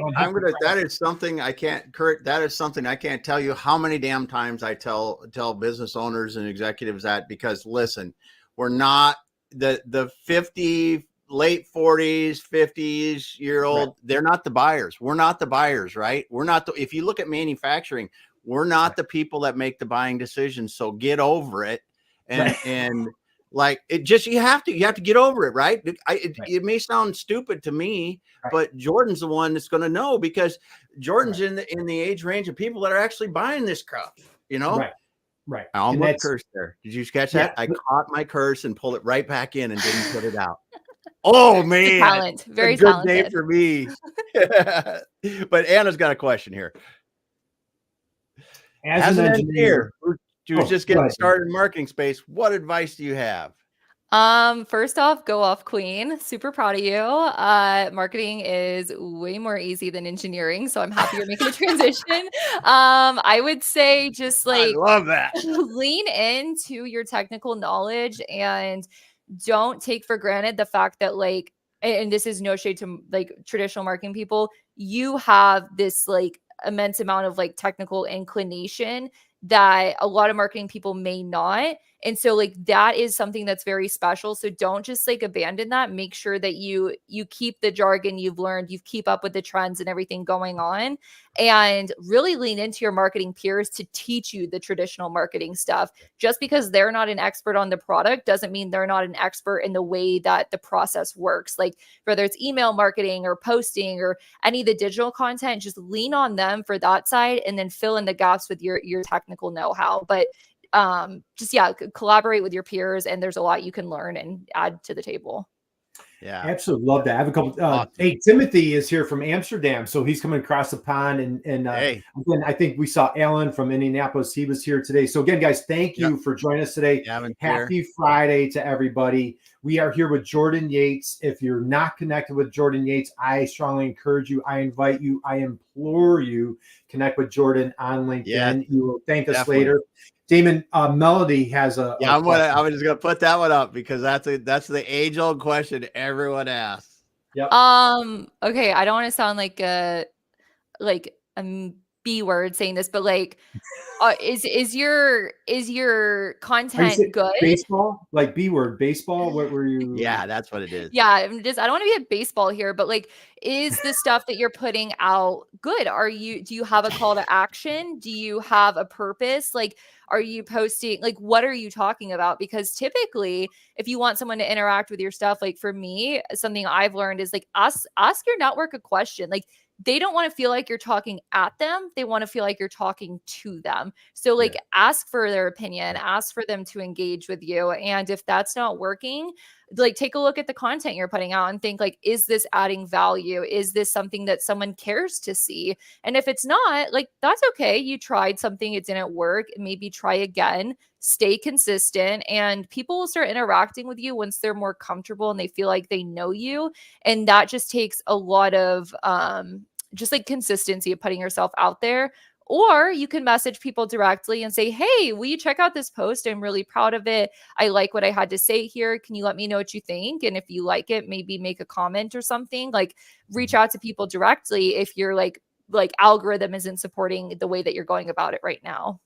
That is something I can't, Curt, that is something I can't tell you how many damn times I tell business owners and executives that, because listen, we're not the 50, late 40s, 50s year old. Right. They're not the buyers. We're not the buyers, right? We're not if you look at manufacturing, we're not the people that make the buying decisions. So get over it. And like, it just, you have to get over it. Right. It may sound stupid to me, but Jordan's the one that's going to know, because Jordan's in the age range of people that are actually buying this crap, Right. I almost cursed there. Did you catch that? I caught my curse and pulled it right back in and didn't put it out. Oh man, talent. Very good talented day for me. But Anna's got a question here. As an engineer who's just getting started in marketing space, what advice do you have? First off, go off queen. Super proud of you. Marketing is way more easy than engineering, so I'm happy you're making a transition. I would say just like, I love that. Lean into your technical knowledge and don't take for granted the fact that like, and this is no shade to like traditional marketing people, you have this like immense amount of like technical inclination that a lot of marketing people may not. And so like that is something that's very special. So don't just like abandon that. Make sure that you keep the jargon you've learned, you keep up with the trends and everything going on, and really lean into your marketing peers to teach you the traditional marketing stuff. Just because they're not an expert on the product doesn't mean they're not an expert in the way that the process works. Like whether it's email marketing or posting or any of the digital content, just lean on them for that side and then fill in the gaps with your technical know-how. But just collaborate with your peers, and there's a lot you can learn and add to the table. Yeah, absolutely love that. I have a couple. Awesome. Hey, Timothy is here from Amsterdam, so he's coming across the pond. And hey. Again, I think we saw Alan from Indianapolis. He was here today. So again, guys, thank you for joining us today. Happy Friday to everybody. We are here with Jordan Yates. If you're not connected with Jordan Yates, I strongly encourage you. I invite you. I implore you, connect with Jordan on LinkedIn. Yeah, you will thank us later. Damon, Melody has a I'm just gonna put that one up because that's the age-old question everyone asks. Yep. Okay, I don't want to sound like a B word saying this, but like is your content good? Baseball? Like B word, baseball? What were you? Yeah, that's what it is. Yeah, I don't want to be a baseball here, but like, is the stuff that you're putting out good? Do you have a call to action? Do you have a purpose? Like, are you posting, like, what are you talking about? Because typically if you want someone to interact with your stuff, like for me, something I've learned is like ask your network a question. Like, they don't want to feel like you're talking at them. They want to feel like you're talking to them. So like ask for their opinion, ask for them to engage with you. And if that's not working, like take a look at the content you're putting out and think like, is this adding value? Is this something that someone cares to see? And if it's not, like, that's okay. You tried something, it didn't work. Maybe try again, stay consistent, and people will start interacting with you once they're more comfortable and they feel like they know you. And that just takes a lot of just like consistency of putting yourself out there. Or you can message people directly and say, hey, will you check out this post? I'm really proud of it. I like what I had to say here. Can you let me know what you think? And if you like it, maybe make a comment or something. Like reach out to people directly if you're like algorithm isn't supporting the way that you're going about it right now.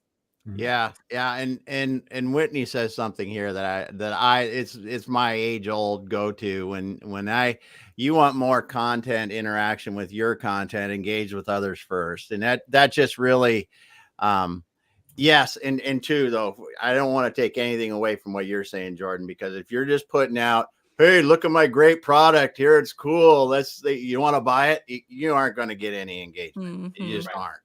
Yeah. And Whitney says something here it's my age old go-to when you want more content interaction with your content, engage with others first. And that just really, yes. And two, though, I don't want to take anything away from what you're saying, Jordan, because if you're just putting out, hey, look at my great product here, it's cool, you want to buy it, you aren't going to get any engagement. You just aren't.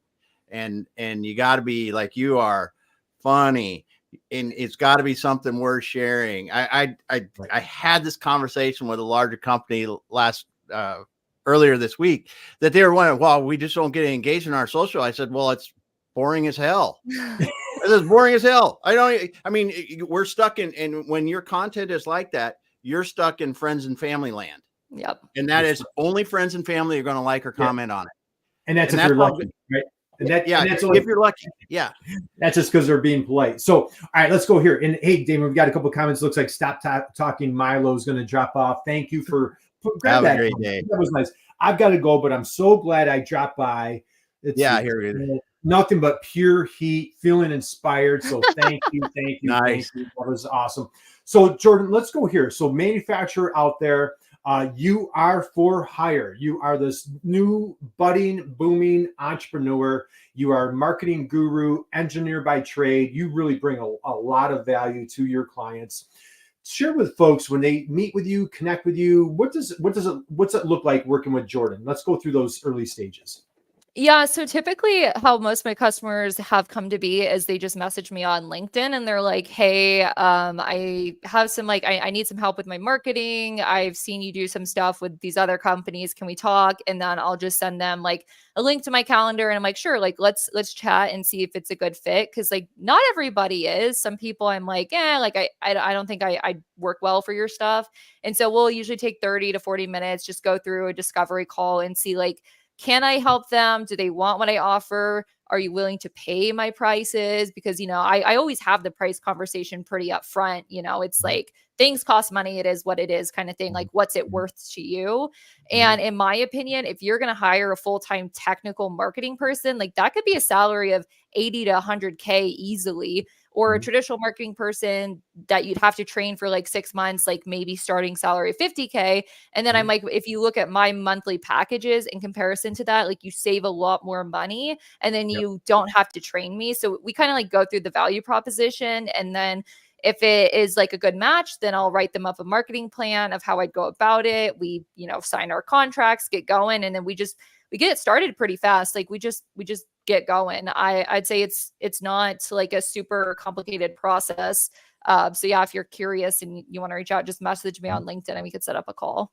And you got to be, like you are, funny, and it's got to be something worth sharing. I had this conversation with a larger company earlier this week that they were wondering, well, we just don't get engaged in our social. I said, well, it's boring as hell. It's boring as hell. We're stuck in when your content is like that, you're stuck in friends and family land. Yep. And that is only friends and family are going to like or comment on it. And that's if you're lucky, right? And that's if you're lucky. Yeah. That's just because they're being polite. So, all right, let's go here. And hey, Damon, we've got a couple of comments. Looks like Stop Talking Milo is going to drop off. Thank you for have a great day. That was nice. I've got to go, but I'm so glad I dropped by. Here it is. Nothing but pure heat, feeling inspired. So thank you. Nice. Thank you. That was awesome. So Jordan, let's go here. So manufacturer out there, you are for hire. You are this new budding, booming entrepreneur. You are a marketing guru, engineer by trade. You really bring a lot of value to your clients. Share with folks when they meet with you, connect with you. What's it look like working with Jordan? Let's go through those early stages. Yeah. So typically how most of my customers have come to be is they just message me on LinkedIn and they're like, hey, I have some, I need some help with my marketing. I've seen you do some stuff with these other companies. Can we talk? And then I'll just send them like a link to my calendar. And I'm like, sure, like, let's chat and see if it's a good fit. Cause like not everybody is. Some people I'm like, I don't think I work well for your stuff. And so we'll usually take 30 to 40 minutes, just go through a discovery call and see like, can I help them? Do they want what I offer? Are you willing to pay my prices? Because, I always have the price conversation pretty upfront. It's like, things cost money. It is what it is kind of thing. Like, what's it worth to you? And in my opinion, if you're going to hire a full-time technical marketing person, like that could be a salary of 80 to 100K easily, or a traditional marketing person that you'd have to train for like 6 months, like maybe starting salary of 50K. And then I'm like, if you look at my monthly packages in comparison to that, like you save a lot more money and then you don't have to train me. So we kind of like go through the value proposition, and then if it is like a good match, then I'll write them up a marketing plan of how I'd go about it. We, sign our contracts, get going, and then we get it started pretty fast. Like we just get going. I'd say it's not like a super complicated process. So yeah, if you're curious and you want to reach out, just message me on LinkedIn and we could set up a call.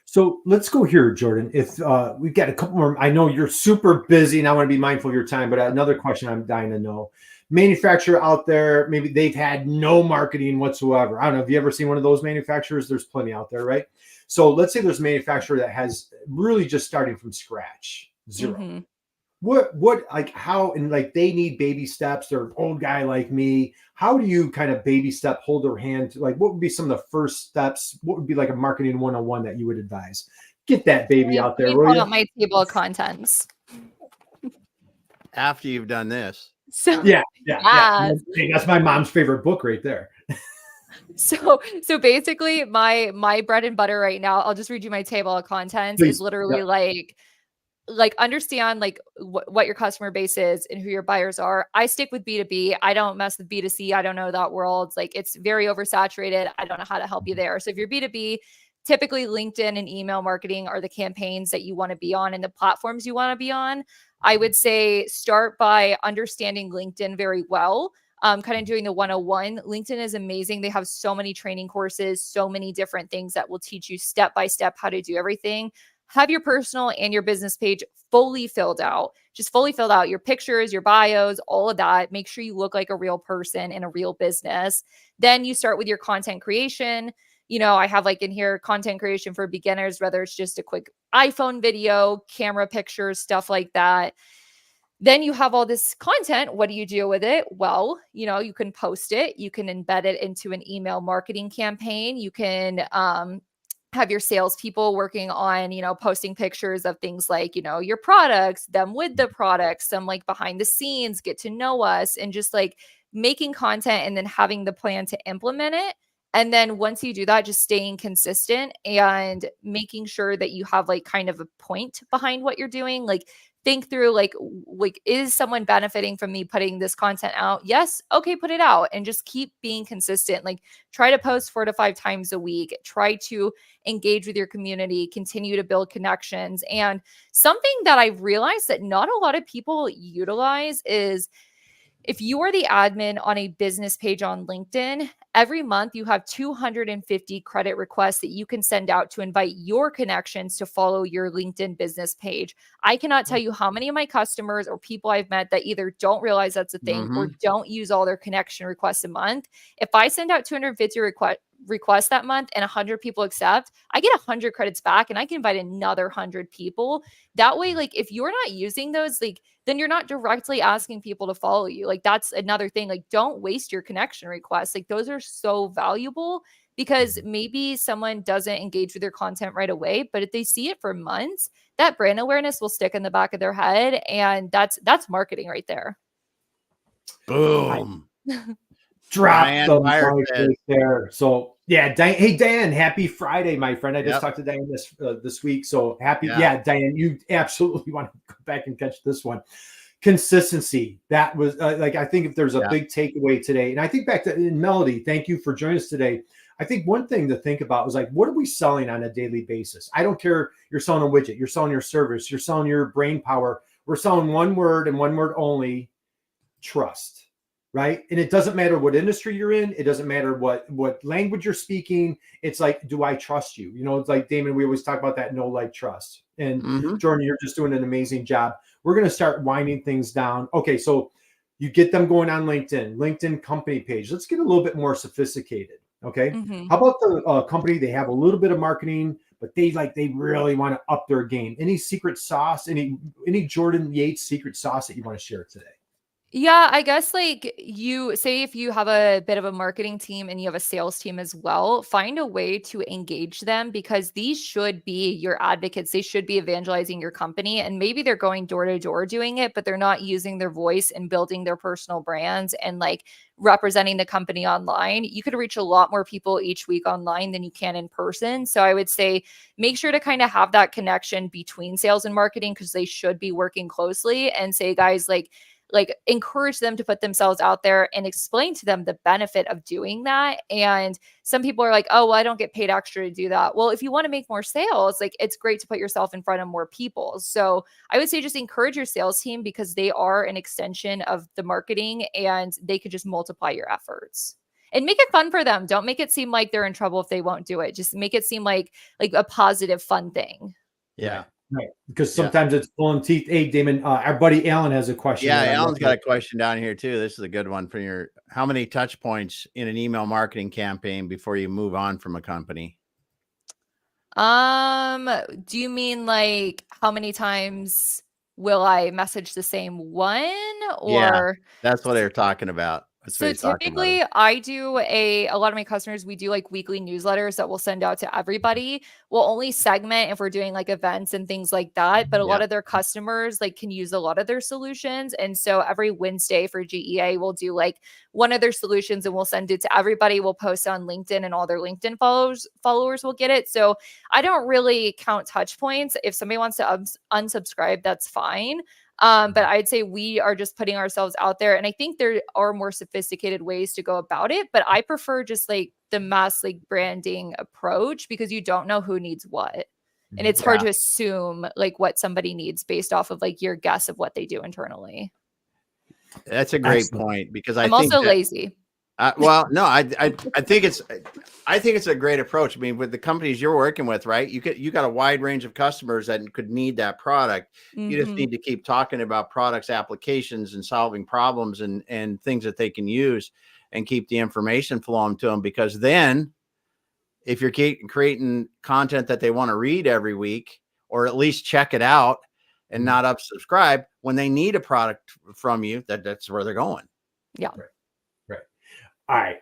So let's go here, Jordan. If we've got a couple more, I know you're super busy and I want to be mindful of your time, but another question I'm dying to know. Manufacturer out there, maybe they've had no marketing whatsoever. I don't know. Have you ever seen one of those manufacturers? There's plenty out there, right? So let's say there's a manufacturer that has really just starting from scratch, zero. What like how, and like they need baby steps. They're an old guy like me. How do you kind of baby step, hold their hand to, like, what would be some of the first steps? What would be like a marketing 101 that you would advise? Get that baby out there. Pull out my table of contents. After you've done this. So yeah. Hey, that's my mom's favorite book right there. So basically my bread and butter right now, I'll just read you my table of contents. Please. Is literally like understand like what your customer base is and who your buyers are. I stick with B2B. I don't mess with B2C. I don't know that world. Like it's very oversaturated. I don't know how to help you there. So if you're B2B, typically LinkedIn and email marketing are the campaigns that you want to be on and the platforms you want to be on. I would say start by understanding LinkedIn very well. Kind of doing the 101. LinkedIn is amazing. They have so many training courses, so many different things that will teach you step by step how to do everything. Have your personal and your business page fully filled out. Just fully filled out your pictures, your bios, all of that. Make sure you look like a real person in a real business. Then you start with your content creation. I have like in here content creation for beginners, whether it's just a quick iPhone video, camera pictures, stuff like that. Then you have all this content. What do you do with it? Well, you can post it. You can embed it into an email marketing campaign. You can have your salespeople working on, posting pictures of things like, your products, them with the products, some like behind the scenes, get to know us, and just like making content and then having the plan to implement it. And then once you do that, just staying consistent and making sure that you have like kind of a point behind what you're doing. Like think through like, is someone benefiting from me putting this content out? Yes. Okay. Put it out and just keep being consistent. Like try to post 4 to 5 times a week, try to engage with your community, continue to build connections. And something that I've realized that not a lot of people utilize is if you are the admin on a business page on LinkedIn, every month you have 250 credit requests that you can send out to invite your connections to follow your LinkedIn business page. I cannot tell you how many of my customers or people I've met that either don't realize that's a thing or don't use all their connection requests a month. If I send out 250 requests that month and 100 people accept, I get 100 credits back and I can invite another 100 people. That way, like if you're not using those, like then you're not directly asking people to follow you. Like that's another thing. Like don't waste your connection requests. Like those are so valuable because maybe someone doesn't engage with your content right away, but if they see it for months, that brand awareness will stick in the back of their head. And that's marketing right there. Boom. Drop the mic right there. So yeah, Diane, hey Dan, happy Friday, my friend. I just talked to Diane this week. So happy. Yeah, Diane, you absolutely want to go back and catch this one. Consistency. That was like, I think if there's a big takeaway today, and I think back to Melody, thank you for joining us today. I think one thing to think about was like, what are we selling on a daily basis? I don't care. You're selling a widget, you're selling your service, you're selling your brain power. We're selling one word and one word only: trust. Right. And it doesn't matter what industry you're in. It doesn't matter what language you're speaking. It's like, do I trust you? It's like, Damon, we always talk about that know, like, trust. And Jordan, you're just doing an amazing job. We're going to start winding things down. Okay. So you get them going on LinkedIn company page. Let's get a little bit more sophisticated. Okay. How about the company? They have a little bit of marketing, but they really want to up their game. Any secret sauce, any Jordan Yates secret sauce that you want to share today? Yeah, I guess like you say if you have a bit of a marketing team and you have a sales team as well, find a way to engage them because these should be your advocates. They should be evangelizing your company. And maybe they're going door to door doing it, but they're not using their voice and building their personal brands and like representing the company online. You could reach a lot more people each week online than you can in person. So I would say make sure to kind of have that connection between sales and marketing because they should be working closely and say, guys, like encourage them to put themselves out there and explain to them the benefit of doing that. And some people are like, oh, well, I don't get paid extra to do that. Well, if you want to make more sales, like it's great to put yourself in front of more people. So I would say just encourage your sales team because they are an extension of the marketing and they could just multiply your efforts. And make it fun for them. Don't make it seem like they're in trouble if they won't do it. Just make it seem like a positive, fun thing. Yeah. Right. Because sometimes it's pulling teeth. Hey, Damon, our buddy Alan has a question. Yeah, Alan's got a question down here too. This is a good one for how many touch points in an email marketing campaign before you move on from a company? Do you mean like how many times will I message the same one or that's what they're talking about. So typically I do a lot of my customers, we do like weekly newsletters that we'll send out to everybody. We'll only segment if we're doing like events and things like that. But a lot of their customers like can use a lot of their solutions. And so every Wednesday for GEA, we'll do like one of their solutions and we'll send it to everybody. We'll post on LinkedIn and all their LinkedIn followers will get it. So I don't really count touch points. If somebody wants to unsubscribe, that's fine. But I'd say we are just putting ourselves out there. And I think there are more sophisticated ways to go about it. But I prefer just like the mass like branding approach because you don't know who needs what. And it's hard to assume like what somebody needs based off of like your guess of what they do internally. That's a great point because I'm also lazy. Well, no, I think it's a great approach. I mean, with the companies you're working with, right? You got a wide range of customers that could need that product. You just need to keep talking about products, applications, and solving problems and things that they can use, and keep the information flowing to them. Because then, if you're creating content that they want to read every week, or at least check it out and not unsubscribe, when they need a product from you, that's where they're going. Yeah. All right.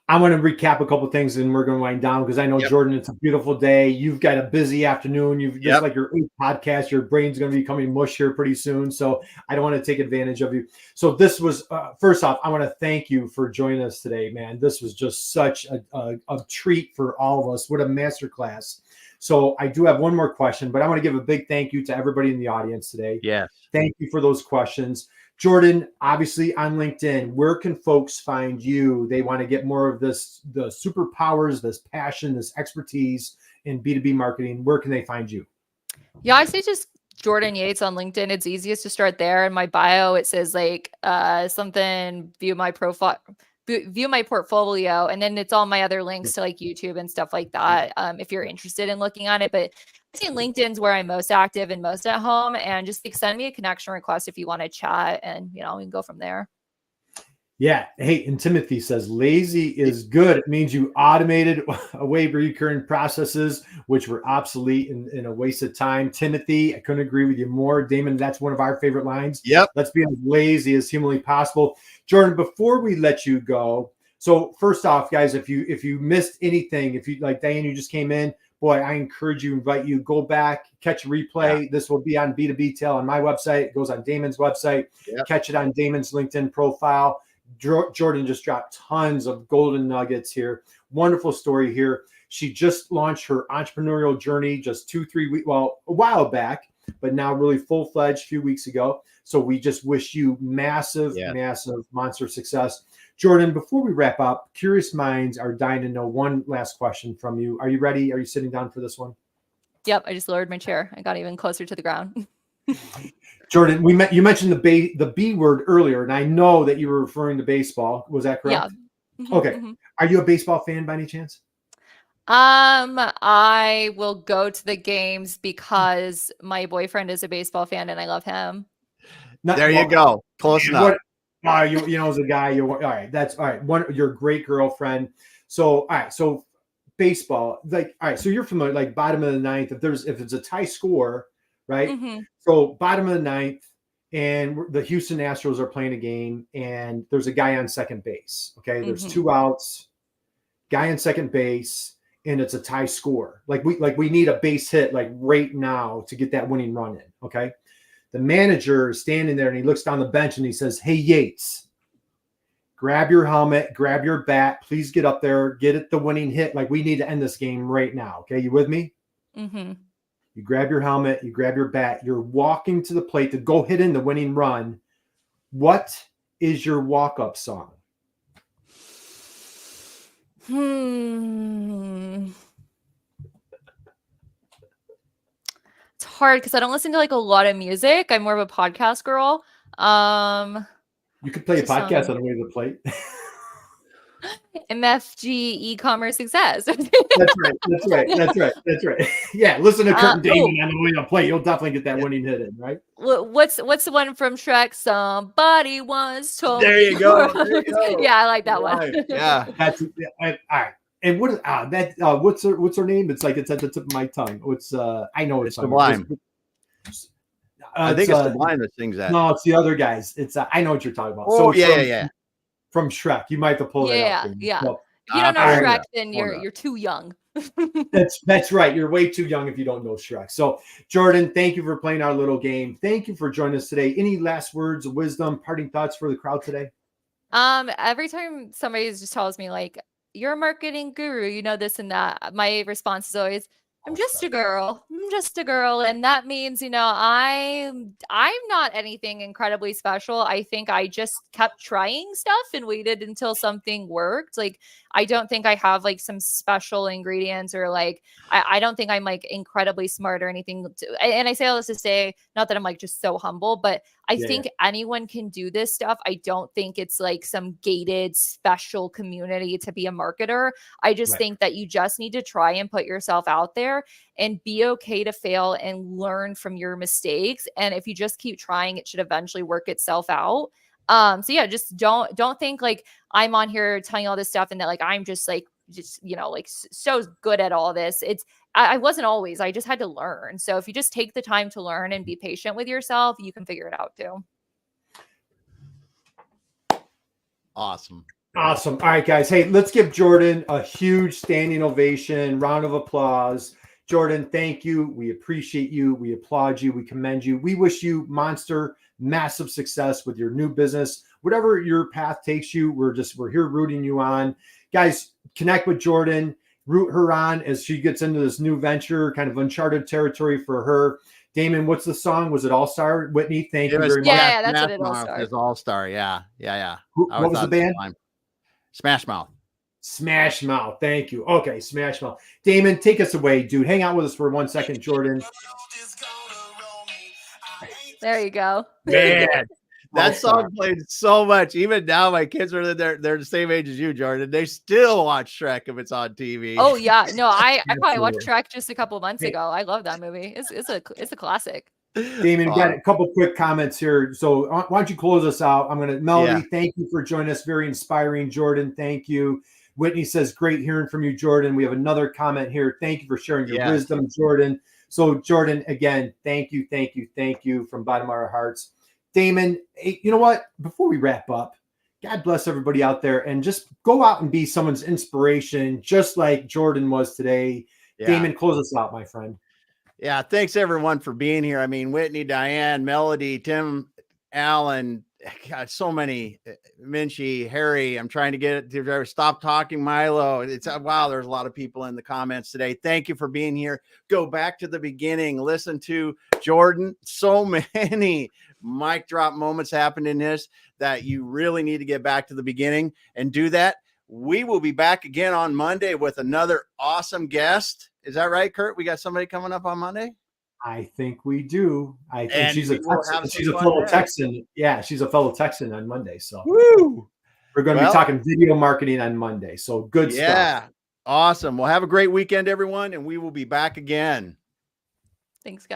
I want to recap a couple of things and we're going to wind down because I know, Jordan, it's a beautiful day. You've got a busy afternoon. You've just like your 8th podcast. Your brain's going to be coming mush here pretty soon. So I don't want to take advantage of you. So this was, first off, I want to thank you for joining us today, man. This was just such a treat for all of us. What a masterclass. So I do have one more question, but I want to give a big thank you to everybody in the audience today. Yes. Thank you for those questions. Jordan, obviously on LinkedIn, where can folks find you? They want to get more of this, the superpowers, this passion, this expertise in B2B marketing. Where can they find you? Yeah, I say just Jordan Yates on LinkedIn. It's easiest to start there. In my bio, it says like something, view my profile, view my portfolio, and then it's all my other links to like YouTube and stuff like that. If you're interested in looking at it, but I think LinkedIn's where I'm most active and most at home, and just like send me a connection request if you want to chat, and we can go from there. Yeah. Hey, and Timothy says lazy is good. It means you automated away recurring processes, which were obsolete and a waste of time. Timothy, I couldn't agree with you more. Damon, that's one of our favorite lines. Yep. Let's be as lazy as humanly possible. Jordan, before we let you go, so first off, guys, if you missed anything, if you like Diane, you just came in, boy, I encourage you, invite you, go back, catch a replay. Yeah. This will be on B2B Tail on my website. It goes on Damon's website. Yep. Catch it on Damon's LinkedIn profile. Jordan just dropped tons of golden nuggets here. Wonderful story here. She just launched her entrepreneurial journey just 2-3 weeks, well, a while back, but now really full-fledged a few weeks ago. So we just wish you massive monster success. Jordan, before we wrap up, curious minds are dying to know one last question from you. Are you ready? Are you sitting down for this one? Yep. I just lowered my chair. I got even closer to the ground. Jordan, you mentioned the B word earlier, and I know that you were referring to baseball. Was that correct? Yeah. Okay. Are you a baseball fan by any chance? I will go to the games because my boyfriend is a baseball fan and I love him. There you go. Close enough. You know, as a guy, all right. That's all right. You're a great girlfriend. So, all right. So baseball, like, all right. So you're familiar, like bottom of the ninth, if it's a tie score, right? So bottom of the ninth, and the Houston Astros are playing a game, and there's a guy on second base. Okay, there's Mhm. 2 outs, guy on second base, and it's a tie score. Like we need a base hit like right now to get that winning run in. Okay, the manager is standing there and he looks down the bench and he says, "Hey Yates, grab your helmet, grab your bat, please get up there, get it the winning hit. Like we need to end this game right now." Okay, you with me? Mhm. You grab your helmet, you grab your bat, you're walking to the plate to go hit in the winning run. What is your walk-up song? It's hard because I don't listen to like a lot of music. I'm more of a podcast girl. You could play a What's the podcast song? on the way to the plate. MFG eCommerce success. That's right. That's right. That's right. That's right. Yeah, listen to Curt and Damon Oh, on the way to the plate. You'll definitely get that Yeah. winning hit in, right? what's the one from Shrek? Somebody once told There you go. There you go. Yeah, I like that one. Right. Yeah. That's all right. And what's her name? It's like it's at the tip of my tongue. What's I know It's it's Sublime. I think it's Sublime that sings that. No, it's the other guys. It's I know what you're talking about. Oh, So yeah. from Shrek. You might have to pull that Yeah, up. For me. yeah. So, If you don't know I'll Shrek, that. then you're too young. that's right. You're way too young if you don't know Shrek. So, Jordan, thank you for playing our little game. Thank you for joining us today. Any last words of wisdom, parting thoughts for the crowd today? Every time somebody just tells me like you're a marketing guru, you know this and that, my response is always, I'm just a girl. I'm just a girl. And that means, I'm not anything incredibly special. I think I just kept trying stuff and waited until something worked. Like, I don't think I have like some special ingredients or like, I don't think I'm like incredibly smart or anything. And I say all this to say, not that I'm like just so humble, but I think anyone can do this stuff. I don't think it's like some gated special community to be a marketer. I just think that you just need to try and put yourself out there and be okay to fail and learn from your mistakes. And if you just keep trying, it should eventually work itself out. So yeah, just don't think like I'm on here telling you all this stuff and that like I'm just like so good at all this. I wasn't always. I just had to learn. So if you just take the time to learn and be patient with yourself, you can figure it out too. Awesome. All right, guys. Hey, let's give Jordan a huge standing ovation, round of applause. Jordan, thank you. We appreciate you. We applaud you. We commend you. We wish you massive success with your new business. Whatever your path takes you, we're here rooting you on. Guys, connect with Jordan, root her on as she gets into this new venture, kind of uncharted territory for her. Damon, what's the song? Was it All Star? Whitney, thank you very much. Yeah, that's what it All Star. It's All Star. Yeah. What was the band? Smash Mouth. Smash Mouth. Thank you. Okay, Smash Mouth. Damon, take us away, dude. Hang out with us for 1 second, Jordan. There you go. Man, that song played so much. Even now, my kids are they're the same age as you, Jordan. They still watch Shrek if it's on TV. Oh yeah, no, I probably watched Shrek just a couple months ago. I love that movie. It's a classic. Damon, got a couple quick comments here. So why don't you close us out? Melody, thank you for joining us. Very inspiring. Jordan, thank you. Whitney says, great hearing from you, Jordan. We have another comment here. Thank you for sharing your wisdom, Jordan. So Jordan, again, thank you from bottom of our hearts. Damon, you know what? Before we wrap up, God bless everybody out there and just go out and be someone's inspiration, just like Jordan was today. Yeah. Damon, close us out, my friend. Yeah, thanks everyone for being here. I mean, Whitney, Diane, Melody, Tim, Alan, God, so many, Minchie, Harry. I'm trying to get it to stop talking, Milo. It's wow, there's a lot of people in the comments today. Thank you for being here. Go back to the beginning, listen to Jordan. So many mic drop moments happened in this that you really need to get back to the beginning and do that. We will be back again on Monday with another awesome guest. Is that right, Curt? We got somebody coming up on Monday? I think we do. I think she's a fellow Texan. Yeah, she's a fellow Texan on Monday. So we're going to be talking video marketing on Monday. So good stuff. Yeah, awesome. Well, have a great weekend, everyone, and we will be back again. Thanks, guys.